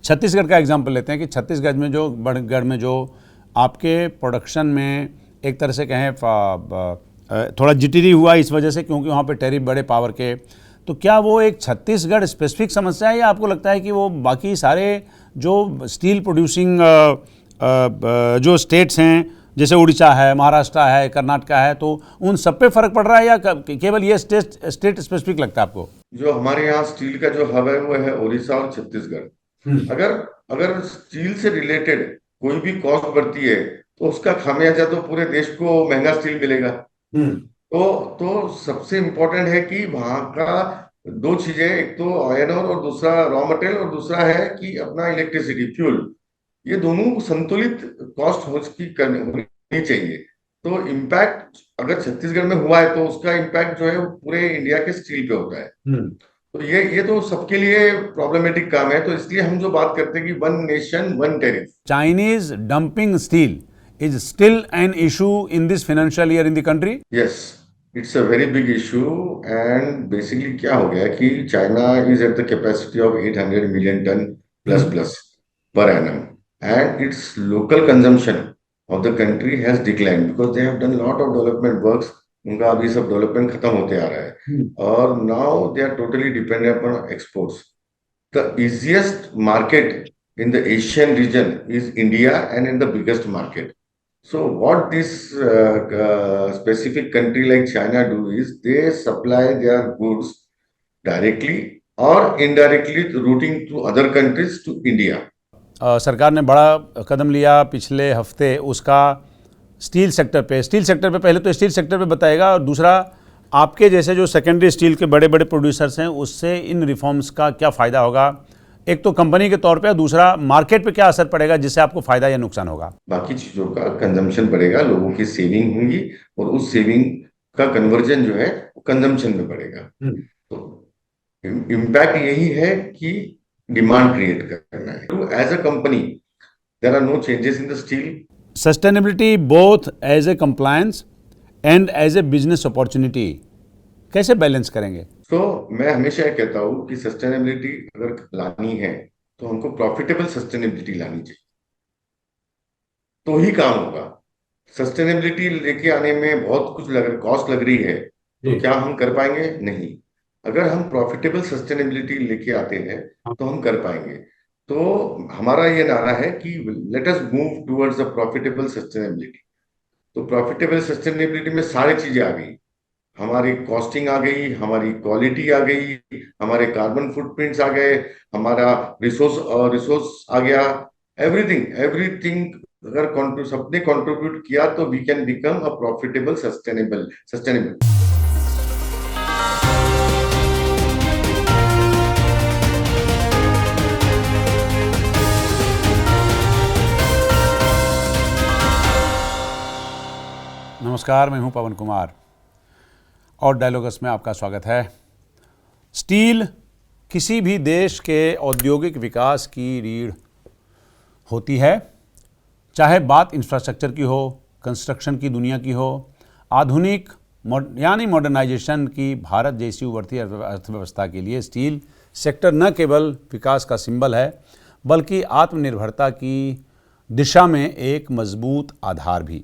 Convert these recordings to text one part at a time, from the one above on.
छत्तीसगढ़ का एग्जांपल लेते हैं कि छत्तीसगढ़ में जो आपके प्रोडक्शन में एक तरह से कहें थोड़ा जिटरी हुआ इस वजह से, क्योंकि वहाँ पे टैरिफ बड़े पावर के, तो क्या वो एक छत्तीसगढ़ स्पेसिफिक समस्या है या आपको लगता है कि वो बाकी सारे जो स्टील प्रोड्यूसिंग जो स्टेट्स हैं जैसे उड़ीसा है, महाराष्ट्र है, कर्नाटका है, तो उन सब पे फर्क पड़ रहा है या केवल ये स्टेट स्पेसिफिक लगता है आपको? जो हमारे यहाँ स्टील का जो हब है वो है उड़ीसा और छत्तीसगढ़। अगर अगर स्टील से रिलेटेड कोई भी कॉस्ट बढ़ती है तो उसका खामियाजा तो पूरे देश को महंगा स्टील मिलेगा। तो सबसे इम्पोर्टेंट है कि वहां का दो चीजें, एक तो आयरन और दूसरा रॉ मटेरियल और दूसरा है कि अपना इलेक्ट्रिसिटी फ्यूल, ये दोनों संतुलित कॉस्ट होनी चाहिए। तो इम्पैक्ट अगर छत्तीसगढ़ में हुआ है तो उसका इम्पैक्ट जो है वो पूरे इंडिया के स्टील पे होता है। तो ये तो सबके लिए प्रॉब्लमेटिक काम है। तो इसलिए हम जो बात करते हैं कि one nation one tariff, Chinese dumping steel is still an issue in this financial year in the country? Yes, it's a very big issue. And basically क्या हो गया कि China is at the capacity of 800 million tonne plus plus per annum, and its local consumption of the country has declined because they have done a lot of development works. उनका अभी सब development खत्म होते आ रहा है और now they are totally dependent upon exports. The easiest market in the Asian region is India and in the biggest market. So what this specific country like China do is they supply their goods directly or indirectly routing to other countries to India. सरकार ने बड़ा कदम लिया पिछले हफ्ते उसका steel sector पे पहले तो स्टील सेक्टर पे बताएगा, और दूसरा आपके जैसे जो सेकेंडरी स्टील के बड़े बड़े प्रोड्यूसर्स हैं उससे इन रिफॉर्म्स का क्या फ़ायदा होगा, एक तो कंपनी के तौर पे, दूसरा मार्केट पे क्या असर पड़ेगा जिससे आपको फ़ायदा या नुकसान होगा? बाकी चीज़ों का कंजम्पशन बढ़ेगा, लोगों की सेविंग होंगी और उस सेविंग का कन्वर्जन जो है वो कंजम्पशन में बढ़ेगा। तो इम्पैक्ट यही है कि डिमांड क्रिएट करना है। तो as a company there are no changes in the steel. Sustainability both as a compliance and as a business opportunity कैसे बैलेंस करेंगे? तो मैं हमेशा ये कहता हूँ कि सस्टेनेबिलिटी अगर लानी है तो हमको प्रॉफिटेबल सस्टेनेबिलिटी लानी चाहिए, तो ही काम होगा। सस्टेनेबिलिटी लेके आने में बहुत कुछ कॉस्ट लग रही है, तो क्या हम कर पाएंगे? नहीं। अगर हम प्रॉफिटेबल सस्टेनेबिलिटी लेके आते हैं तो हम कर पाएंगे। तो हमारा ये नारा है कि let us move towards a profitable sustainability. तो प्रॉफिटेबल सस्टेनेबिलिटी में सारी चीजें आ गई, हमारी कॉस्टिंग आ गई, हमारी क्वालिटी आ गई, हमारे कार्बन फुटप्रिंट्स आ गए, हमारा रिसोर्स आ गया, एवरीथिंग एवरीथिंग अगर सबने कंट्रीब्यूट किया तो we can become a profitable sustainable. नमस्कार, मैं हूं पवन कुमार और डायलॉगस में आपका स्वागत है। स्टील किसी भी देश के औद्योगिक विकास की रीढ़ होती है, चाहे बात इंफ्रास्ट्रक्चर की हो, कंस्ट्रक्शन की दुनिया की हो, आधुनिक यानी मॉडर्नाइजेशन की। भारत जैसी उभरती अर्थव्यवस्था के लिए स्टील सेक्टर न केवल विकास का सिंबल है बल्कि आत्मनिर्भरता की दिशा में एक मजबूत आधार भी।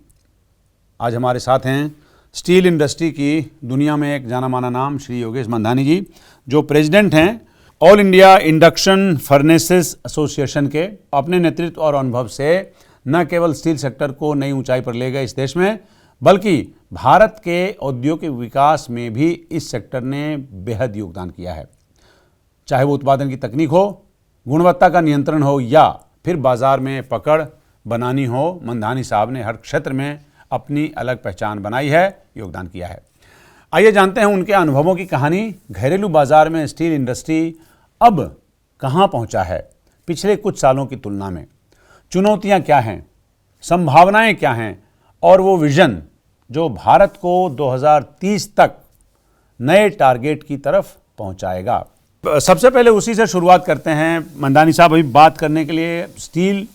आज हमारे साथ हैं स्टील इंडस्ट्री की दुनिया में एक जाना माना नाम श्री योगेश मंधानी जी, जो प्रेसिडेंट हैं all India induction furnaces association के। अपने नेतृत्व और अनुभव से न केवल स्टील सेक्टर को नई ऊंचाई पर ले गए इस देश में, बल्कि भारत के औद्योगिक विकास में भी इस सेक्टर ने बेहद योगदान किया है। चाहे वो उत्पादन की तकनीक हो, गुणवत्ता का नियंत्रण हो या फिर बाजार में पकड़ बनानी हो, मंधानी साहब ने हर क्षेत्र में अपनी अलग पहचान बनाई है, योगदान किया है। आइए जानते हैं उनके अनुभवों की कहानी। घरेलू बाजार में स्टील इंडस्ट्री अब कहां पहुंचा है पिछले कुछ सालों की तुलना में, चुनौतियां क्या हैं, संभावनाएं क्या हैं, और वो विजन जो भारत को 2030 तक नए टारगेट की तरफ पहुंचाएगा। सबसे पहले उसी से शुरुआत करते हैं। मंधानी साहब, अभी बात करने के लिए स्टील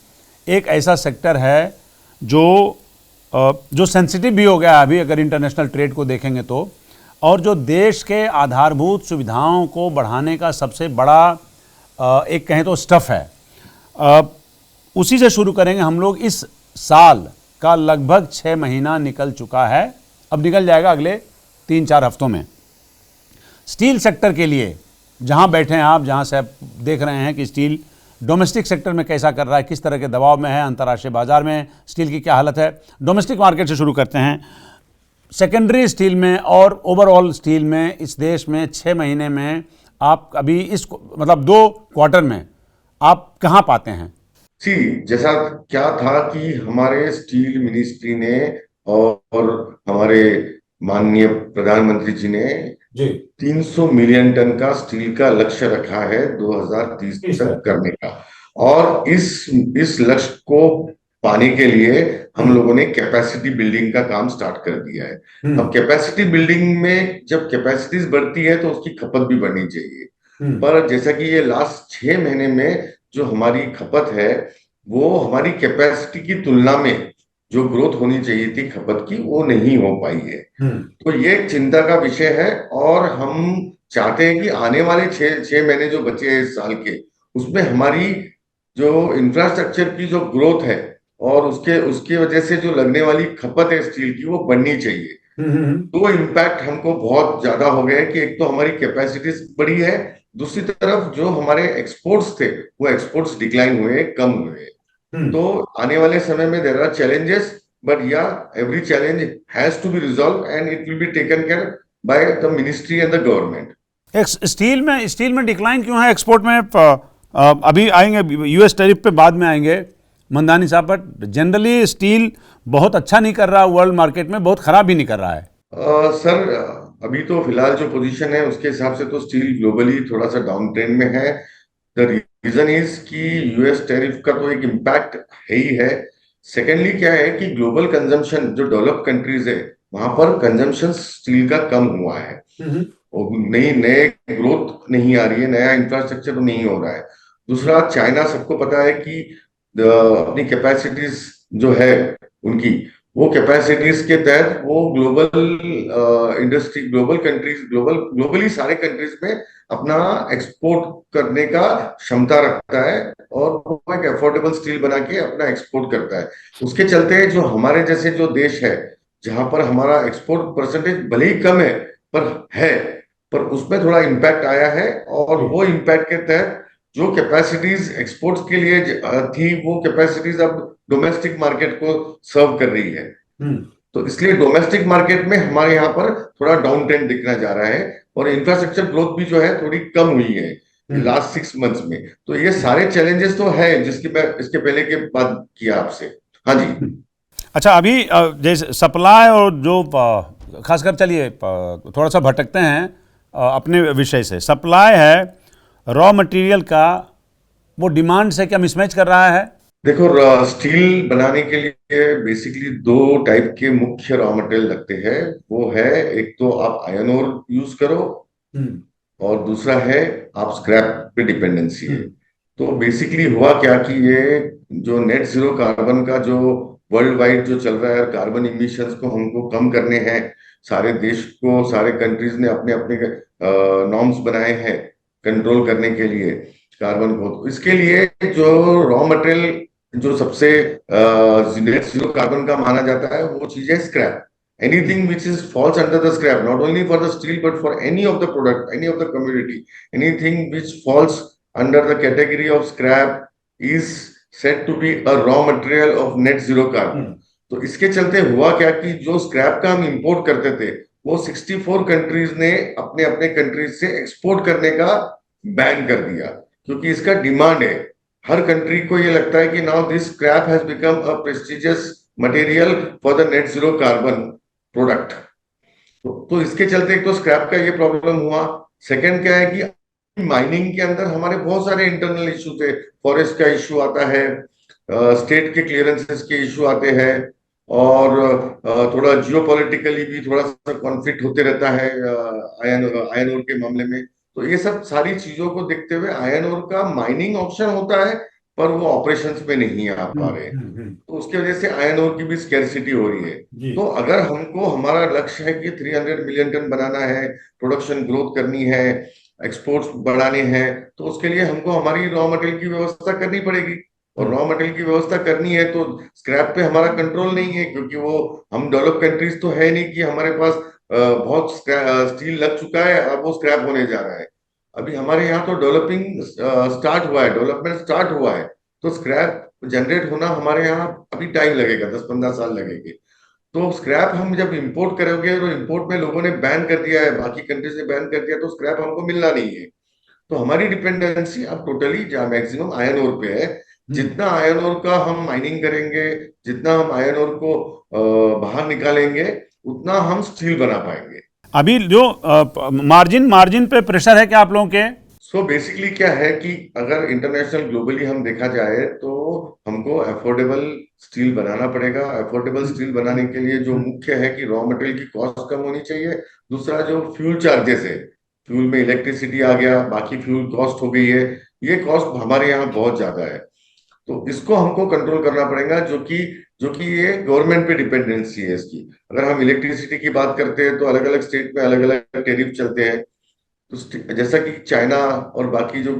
एक ऐसा सेक्टर है जो सेंसिटिव भी हो गया अभी, अगर इंटरनेशनल ट्रेड को देखेंगे तो, और जो देश के आधारभूत सुविधाओं को बढ़ाने का सबसे बड़ा एक कहें तो स्टफ है। उसी से शुरू करेंगे हम लोग। इस साल का लगभग 6 महीना निकल चुका है, अब निकल जाएगा अगले 3-4 हफ्तों में। स्टील सेक्टर के लिए जहां बैठे हैं आप, जहां से आप देख रहे हैं कि स्टील डोमेस्टिक सेक्टर में कैसा कर रहा है, किस तरह के दबाव में है, अंतर्राष्ट्रीय बाजार में स्टील की क्या हालत है। डोमेस्टिक मार्केट से शुरू करते हैं। सेकेंडरी स्टील में और ओवरऑल स्टील में इस देश में 6 महीने में आप अभी इस मतलब 2 क्वार्टर में आप कहां पाते हैं? जी, जैसा क्या था कि हमारे स्टील मिनिस्ट्री ने और हमारे माननीय प्रधानमंत्री जी ने जी 300 मिलियन टन का स्टील का लक्ष्य रखा है 2030 तक करने का। और इस लक्ष्य को पाने के लिए हम लोगों ने कैपेसिटी बिल्डिंग का काम स्टार्ट कर दिया है। अब कैपेसिटी बिल्डिंग में जब कैपेसिटीज बढ़ती है तो उसकी खपत भी बढ़नी चाहिए। पर जैसा कि ये लास्ट 6 महीने में जो हमारी खपत है वो हमारी कैपेसिटी की तुलना में जो ग्रोथ होनी चाहिए थी खपत की, वो नहीं हो पाई है। तो ये एक चिंता का विषय है। और हम चाहते हैं कि आने वाले 6 महीने जो बचे हैं इस साल के, उसमें हमारी जो इंफ्रास्ट्रक्चर की जो ग्रोथ है और उसके उसकी वजह से जो लगने वाली खपत है स्टील की, वो बढ़नी चाहिए। तो इम्पैक्ट हमको बहुत ज्यादा हो गया है कि एक तो हमारी कैपेसिटीज बढ़ी है, दूसरी तरफ जो हमारे एक्सपोर्ट्स थे वो एक्सपोर्ट्स डिक्लाइन हुए, कम हुए। तो आने वाले समय में देयर आर चैलेंजेस, बट या every challenge has to be resolve and it will be taken care by the ministry and the government. Steel में डिक्लाइन क्यों है? एक्सपोर्ट में अभी आएंगे, यूएस टैरिफ पे बाद में आएंगे मंदानी साहब, बट जनरली स्टील बहुत अच्छा नहीं कर रहा, वर्ल्ड मार्केट में बहुत खराब भी नहीं कर रहा है। सर, अभी तो फिलहाल जो पोजीशन है उसके हिसाब से तो स्टील ग्लोबली थोड़ा सा डाउन ट्रेंड में है। द रीजन इज कि यूएस टैरिफ का तो एक इम्पैक्ट है ही है। सेकेंडली क्या है कि ग्लोबल कंजम्पशन जो डेवलप कंट्रीज है वहां पर कंजम्पशन स्टील का कम हुआ है और नई नए ग्रोथ नहीं आ रही है, नया इंफ्रास्ट्रक्चर तो नहीं हो रहा है। दूसरा, चाइना सबको पता है कि अपनी कैपेसिटीज जो है उनकी, वो कैपेसिटीज के तहत वो global industry, global countries, globally सारे कंट्रीज में अपना एक्सपोर्ट करने का क्षमता रखता है और वो एक अफोर्डेबल स्टील बना के अपना एक्सपोर्ट करता है। उसके चलते जो हमारे जैसे जो देश है जहां पर हमारा एक्सपोर्ट परसेंटेज भले ही कम है, पर उसमें थोड़ा इम्पैक्ट आया है। और वो इम्पैक्ट के तहत जो कैपेसिटीज एक्सपोर्ट्स के लिए थी, वो कैपेसिटीज अब डोमेस्टिक मार्केट को सर्व कर रही है। तो इसलिए डोमेस्टिक मार्केट में हमारे यहाँ पर थोड़ा डाउन ट्रेंड दिखना जा रहा है और इंफ्रास्ट्रक्चर ग्रोथ भी जो है थोड़ी कम हुई है लास्ट 6 मंथ्स में। तो ये सारे चैलेंजेस तो है जिसकी मैं इसके पहले के बात किया आपसे। हाँ जी। अच्छा, अभी जैसे सप्लाई और जो खासकर, चलिए थोड़ा सा भटकते हैं अपने विषय से। सप्लाई है रॉ मटेरियल का, वो डिमांड से क्या मिसमैच कर रहा है? देखो, स्टील बनाने के लिए बेसिकली 2 टाइप के मुख्य रॉ मटेरियल लगते हैं। वो है, एक तो आप आयरन ओर यूज करो और दूसरा है आप स्क्रैप पे डिपेंडेंसी है। तो बेसिकली हुआ क्या कि ये जो नेट जीरो कार्बन का जो वर्ल्ड वाइड जो चल रहा है, कार्बन इमिशंस को हमको कम करने हैं, सारे देश को, सारे कंट्रीज ने अपने अपने नॉर्म्स बनाए हैं कंट्रोल करने के लिए कार्बन को। तो इसके लिए जो रॉ मटेरियल जो सबसे नेट जीरो कार्बन का माना जाता है वो चीज है scrap. Anything which is falls under the scrap, not only for the steel but for any of the product, any of the commodity, anything which falls under the category of scrap is said to be a raw material of net zero carbon. तो इसके चलते हुआ क्या कि जो scrap का हम import करते थे वो 64 कंट्रीज ने अपने अपने कंट्रीज से एक्सपोर्ट करने का बैन कर दिया, क्योंकि इसका डिमांड है। हर कंट्री को ये लगता है कि now this scrap has become a prestigious material for the net zero carbon product. तो इसके चलते एक तो स्क्रैप का ये प्रॉब्लम हुआ। सेकंड क्या है कि माइनिंग के अंदर हमारे बहुत सारे इंटरनल इशू थे। फॉरेस्ट का इशू आता है, स्टेट के क्लियरेंसेस के इशू आते हैं और थोड़ा जियोपॉलिटिकली भी थोड़ा सा कॉन्फ्लिक्ट होते रहता है आयरन ओर के मामले में। तो ये सब सारी चीजों को देखते हुए आयरन ओर का माइनिंग ऑप्शन होता है पर वो ऑपरेशंस में नहीं आ पा रहे हैं। तो उसकी वजह से आयरन ओर की भी स्कैरसिटी हो रही है। तो अगर हमको, हमारा लक्ष्य है कि 300 मिलियन टन बनाना है, प्रोडक्शन ग्रोथ करनी है एक्सपोर्ट्स बढ़ाने हैं, तो उसके लिए हमको हमारी रॉ मटेरियल की व्यवस्था करनी पड़ेगी। और रॉ मटेरियल की व्यवस्था करनी है तो स्क्रैप पे हमारा कंट्रोल नहीं है, क्योंकि वो हम डेवलप कंट्रीज तो है नहीं कि हमारे पास बहुत स्टील लग चुका है, अब वो स्क्रैप होने जा रहा है। अभी हमारे यहाँ तो डेवलपिंग स्टार्ट हुआ है, डेवलपमेंट स्टार्ट हुआ है। तो स्क्रैप जनरेट होना हमारे यहाँ अभी टाइम लगेगा, 10-15 साल लगेंगे। तो स्क्रैप हम जब इंपोर्ट करोगे, तो इंपोर्ट में लोगों ने बैन कर दिया है, बाकी कंट्रीज ने बैन कर दिया, तो स्क्रैप हमको मिलना नहीं है। तो हमारी डिपेंडेंसी अब टोटली मैक्सिमम आयरन ओर पे है। जितना आयरन ओर का हम माइनिंग करेंगे, जितना हम आयरन ओर को बाहर निकालेंगे, उतना हम स्टील बना पाएंगे। अभी जो मार्जिन मार्जिन पे प्रेशर है क्या आप लोगों के? सो बेसिकली क्या है कि अगर इंटरनेशनल ग्लोबली हम देखा जाए तो हमको अफोर्डेबल स्टील बनाना पड़ेगा। अफोर्डेबल स्टील बनाने के लिए जो मुख्य है कि रॉ मटेरियल की कॉस्ट कम होनी चाहिए। दूसरा जो फ्यूल चार्जेस है, फ्यूल में इलेक्ट्रिसिटी आ गया, बाकी फ्यूल कॉस्ट हो गई है, ये कॉस्ट हमारे यहाँ बहुत ज्यादा है। तो इसको हमको कंट्रोल करना पड़ेगा, जो कि ये गवर्नमेंट पे डिपेंडेंसी है इसकी। अगर हम इलेक्ट्रिसिटी की बात करते हैं तो अलग अलग स्टेट में अलग अलग टेरिफ चलते हैं। तो जैसा कि चाइना और बाकी जो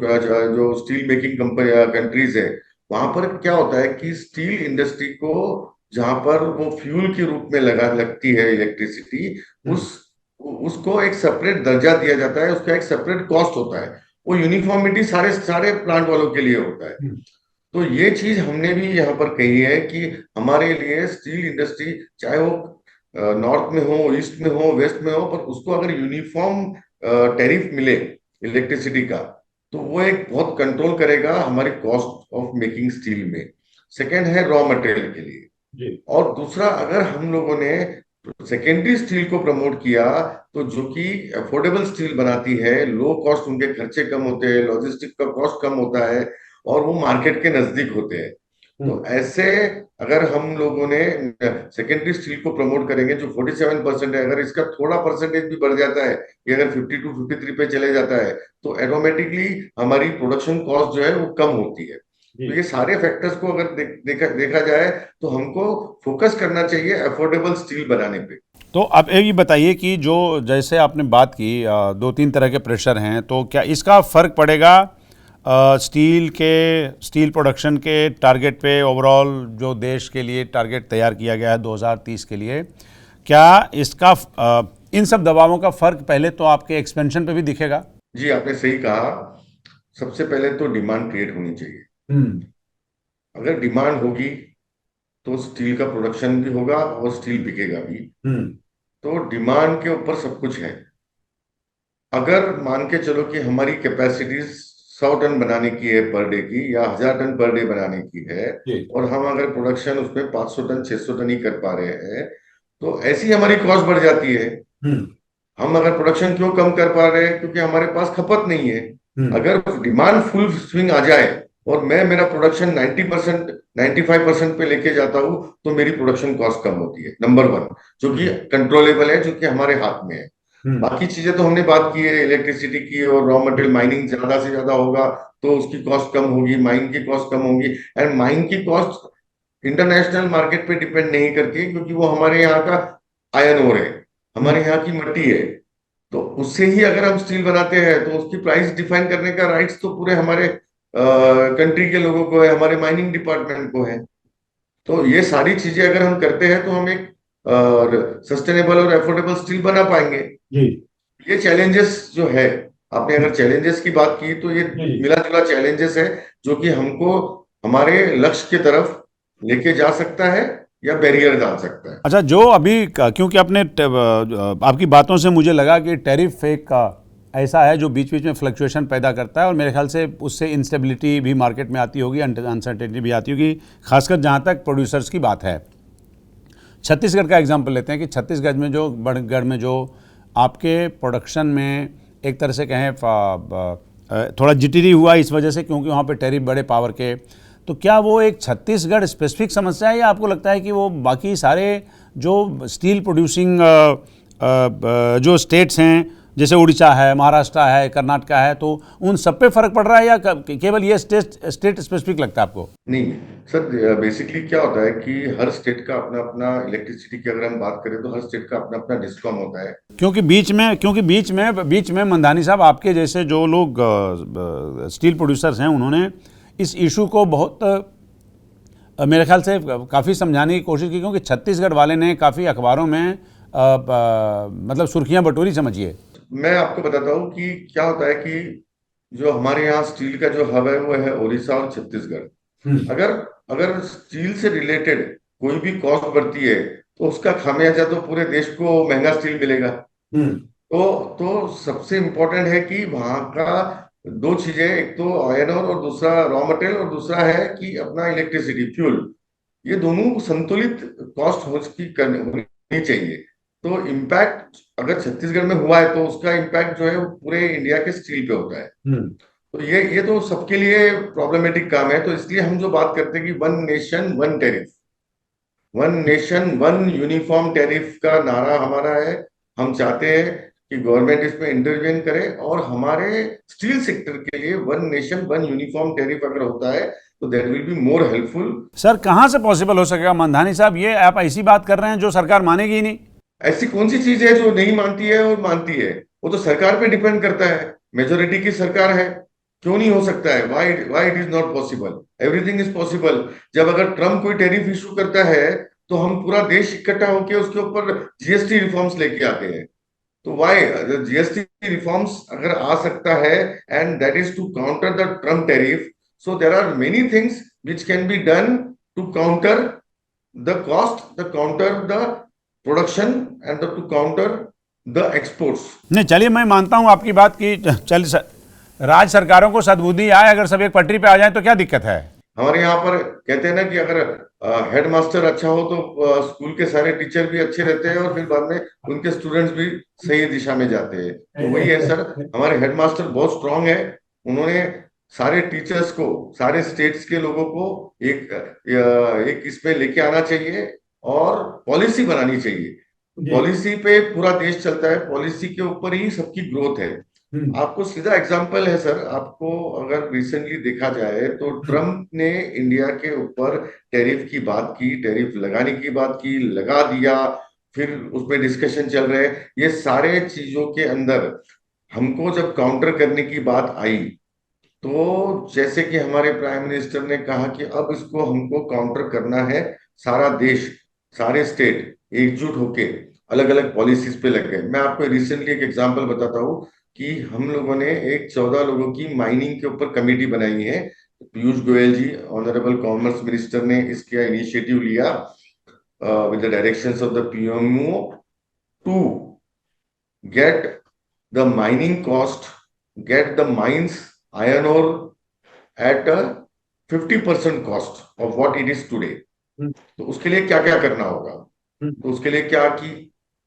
जो स्टील मेकिंग कंपनी कंट्रीज है, वहां पर क्या होता है कि स्टील इंडस्ट्री को जहां पर वो फ्यूल के रूप में लगती है इलेक्ट्रिसिटी, उस उसको एक सेपरेट दर्जा दिया जाता है, उसका एक सेपरेट कॉस्ट होता है। वो यूनिफॉर्मिटी सारे सारे प्लांट वालों के लिए होता है। तो ये चीज हमने भी यहाँ पर कही है कि हमारे लिए स्टील इंडस्ट्री, चाहे वो नॉर्थ में हो, ईस्ट में हो, वेस्ट में हो, पर उसको अगर यूनिफॉर्म टैरिफ मिले इलेक्ट्रिसिटी का, तो वो एक बहुत कंट्रोल करेगा हमारी कॉस्ट ऑफ मेकिंग स्टील में। सेकेंड है रॉ मटेरियल के लिए जी। और दूसरा, अगर हम लोगों ने सेकेंडरी स्टील को प्रमोट किया, तो जो कि अफोर्डेबल स्टील बनाती है, लो कॉस्ट, उनके खर्चे कम होते हैं, लॉजिस्टिक का कॉस्ट कम होता है, और वो मार्केट के नजदीक होते हैं। तो ऐसे अगर हम लोगों ने सेकेंडरी स्टील को प्रमोट करेंगे, जो 47% है, अगर इसका थोड़ा परसेंटेज भी बढ़ जाता है, ये अगर 52-53 पे चले जाता है, तो ऑटोमेटिकली हमारी प्रोडक्शन कॉस्ट जो है वो कम होती है। तो ये सारे फैक्टर्स को अगर देखा जाए, तो हमको फोकस करना चाहिए अफोर्डेबल स्टील बनाने पे। तो अब ये बताइए कि जो जैसे आपने बात की, दो तीन तरह के प्रेशर हैं, तो क्या इसका फर्क पड़ेगा स्टील प्रोडक्शन के टारगेट पे? ओवरऑल जो देश के लिए टारगेट तैयार किया गया है 2030 के लिए, क्या इसका इन सब दबावों का फर्क पहले तो आपके एक्सपेंशन पे भी दिखेगा? जी, आपने सही कहा। सबसे पहले तो डिमांड क्रिएट होनी चाहिए। अगर डिमांड होगी तो स्टील का प्रोडक्शन भी होगा और स्टील बिकेगा भी। तो डिमांड के ऊपर सब कुछ है। अगर मान के चलो कि हमारी कैपेसिटी 100 टन बनाने की है पर डे की, या 1000 टन पर डे बनाने की है, और हम अगर प्रोडक्शन उसमें 500 टन 600 टन ही कर पा रहे हैं, तो ऐसी हमारी कॉस्ट बढ़ जाती है। हम अगर प्रोडक्शन क्यों कम कर पा रहे हैं? क्योंकि हमारे पास खपत नहीं है। अगर डिमांड फुल स्विंग आ जाए और मेरा प्रोडक्शन 90% 95% पे लेके जाता हूं, तो मेरी प्रोडक्शन कॉस्ट कम होती है, नंबर 1, जो कि कंट्रोलेबल है, जो कि हमारे हाथ में है। बाकी चीजें तो हमने बात की है, इलेक्ट्रिसिटी की और रॉ मटेरियल माइनिंग ज्यादा से ज्यादा होगा तो उसकी कॉस्ट कम होगी, माइन की कॉस्ट कम होगी। एंड माइन की कॉस्ट इंटरनेशनल मार्केट पे डिपेंड नहीं करती, क्योंकि वो हमारे यहाँ का आयरन ओर है, हमारे यहाँ की मिट्टी है। तो उससे ही अगर हम स्टील बनाते हैं, तो उसकी प्राइस डिफाइन करने का राइट्स तो पूरे हमारे कंट्री के लोगों को है, हमारे माइनिंग डिपार्टमेंट को है। तो ये सारी चीजें अगर हम करते हैं, तो हम एक सस्टेनेबल और अफोर्डेबल स्टील बना पाएंगे। ये चैलेंजेस जो है, आपने अगर चैलेंजेस की बात की, तो ये मिला जुला चैलेंजेस है, जो कि हमको हमारे लक्ष्य की तरफ लेके जा सकता है या बैरियर डाल सकता है। अच्छा, जो अभी क्योंकि आपकी बातों से मुझे लगा कि टैरिफ फेक का ऐसा है जो बीच बीच में फ्लक्चुएशन पैदा करता है, और मेरे ख्याल से उससे इंस्टेबिलिटी भी मार्केट में आती होगी, अनसर्टेनिटी भी आती होगी, खासकर जहाँ तक प्रोड्यूसर्स की बात है। छत्तीसगढ़ का एग्जांपल लेते हैं कि छत्तीसगढ़ में जो आपके प्रोडक्शन में एक तरह से कहें थोड़ा जिटरी हुआ इस वजह से, क्योंकि वहाँ पे टैरिफ बड़े पावर के, तो क्या वो एक छत्तीसगढ़ स्पेसिफिक समस्या है, या आपको लगता है कि वो बाकी सारे जो स्टील प्रोड्यूसिंग जो स्टेट्स हैं जैसे उड़ीसा है, महाराष्ट्र है, कर्नाटका है, तो उन सब पे फर्क पड़ रहा है या केवल ये स्टेट स्पेसिफिक लगता है आपको? नहीं सर, बेसिकली क्या होता है कि हर स्टेट का अपना अपना इलेक्ट्रिसिटी की अगर हम बात करें तो हर स्टेट का अपना अपना डिस्कॉम होता है। क्योंकि बीच में मंधानी साहब, आपके जैसे जो लोग स्टील प्रोड्यूसर्स हैं, उन्होंने इस इशू को बहुत मेरे ख्याल से काफ़ी समझाने की कोशिश की, क्योंकि छत्तीसगढ़ वाले ने काफ़ी अखबारों में मतलब सुर्खियां बटोरी, समझिए। मैं आपको बताता हूँ कि क्या होता है कि जो हमारे यहाँ स्टील का जो हब है वो है उड़ीसा और छत्तीसगढ़। अगर अगर स्टील से रिलेटेड कोई भी कॉस्ट बढ़ती है तो उसका खामियाजा तो पूरे देश को महंगा स्टील मिलेगा। तो सबसे इम्पोर्टेंट है कि वहां का दो चीजें, एक तो आयरन और दूसरा रॉ मटेरियल और दूसरा है कि अपना इलेक्ट्रिसिटी फ्यूल, ये दोनों संतुलित कॉस्ट होनी चाहिए। तो इम्पैक्ट अगर छत्तीसगढ़ में हुआ है तो उसका इम्पैक्ट जो है वो पूरे इंडिया के स्टील पे होता है। तो ये तो सबके लिए प्रॉब्लमेटिक काम है। तो इसलिए हम जो बात करते हैं कि one nation one tariff, one nation one uniform tariff का नारा हमारा है। हम चाहते हैं कि गवर्नमेंट इसमें इंटरवेन करे और हमारे स्टील सेक्टर के लिए one nation one uniform tariff अगर होता है तो that will be more helpful. Sir, कहाँ से पॉसिबल हो सकेगा मंधानी साहब? ये आप ऐसी बात कर रहे हैं जो सरकार मानेगी ही नहीं। ऐसी कौन सी चीज है जो नहीं मानती है और मानती है? वो तो सरकार पे डिपेंड करता है। मेजोरिटी की सरकार है, क्यों नहीं हो सकता है? Why why it is not possible? Everything is possible. जब अगर ट्रम्प कोई टैरिफ इशू करता है तो हम पूरा देश इकट्ठा होकर उसके ऊपर जीएसटी रिफॉर्म्स लेके आते हैं। तो व्हाई जीएसटी रिफॉर्म्स अगर आ सकता है and that is to counter the Trump tariff, so there are many things which can be done to counter the cost, the counter the production and to counter the exports. नहीं, चलिए, मैं मानता हूं आपकी बात की। चलिए, राज्य सरकारों को सद्बुद्धि आए, अगर सब एक पटरी पे आ जाए तो क्या दिक्कत है? हमारे यहाँ पर कहते हैं ना कि अगर हेड मास्टर अच्छा हो तो स्कूल के सारे टीचर भी अच्छे रहते हैं और फिर बाद में उनके स्टूडेंट्स भी सही दिशा में जाते हैं। तो वही है सर, हमारे हेड मास्टर बहुत स्ट्रांग है। उन्होंने सारे टीचर्स को, सारे स्टेट्स के लोगों को एक इसमें लेके आना चाहिए और पॉलिसी बनानी चाहिए। पॉलिसी पे पूरा देश चलता है, पॉलिसी के ऊपर ही सबकी ग्रोथ है। आपको सीधा एग्जांपल है सर, आपको अगर रिसेंटली देखा जाए तो ट्रम्प ने इंडिया के ऊपर टैरिफ की बात की, टैरिफ लगाने की बात की, लगा दिया, फिर उसमें डिस्कशन चल रहे हैं। ये सारे चीजों के अंदर हमको जब काउंटर करने की बात आई तो जैसे कि हमारे प्राइम मिनिस्टर ने कहा कि अब इसको हमको काउंटर करना है, सारा देश, सारे स्टेट एकजुट होके अलग अलग पॉलिसीज पे लग गए। मैं आपको रिसेंटली एक एग्जांपल बताता हूँ कि हम लोगों ने एक 14 लोगों की माइनिंग के ऊपर कमेटी बनाई है। Piyush Goyal ji, honourable commerce minister, ने इसका इनिशिएटिव लिया with the directions of the PMO to get the mining cost, get the mines iron ore at a 50% cost of what it is today। तो उसके लिए क्या क्या करना होगा? तो उसके लिए क्या कि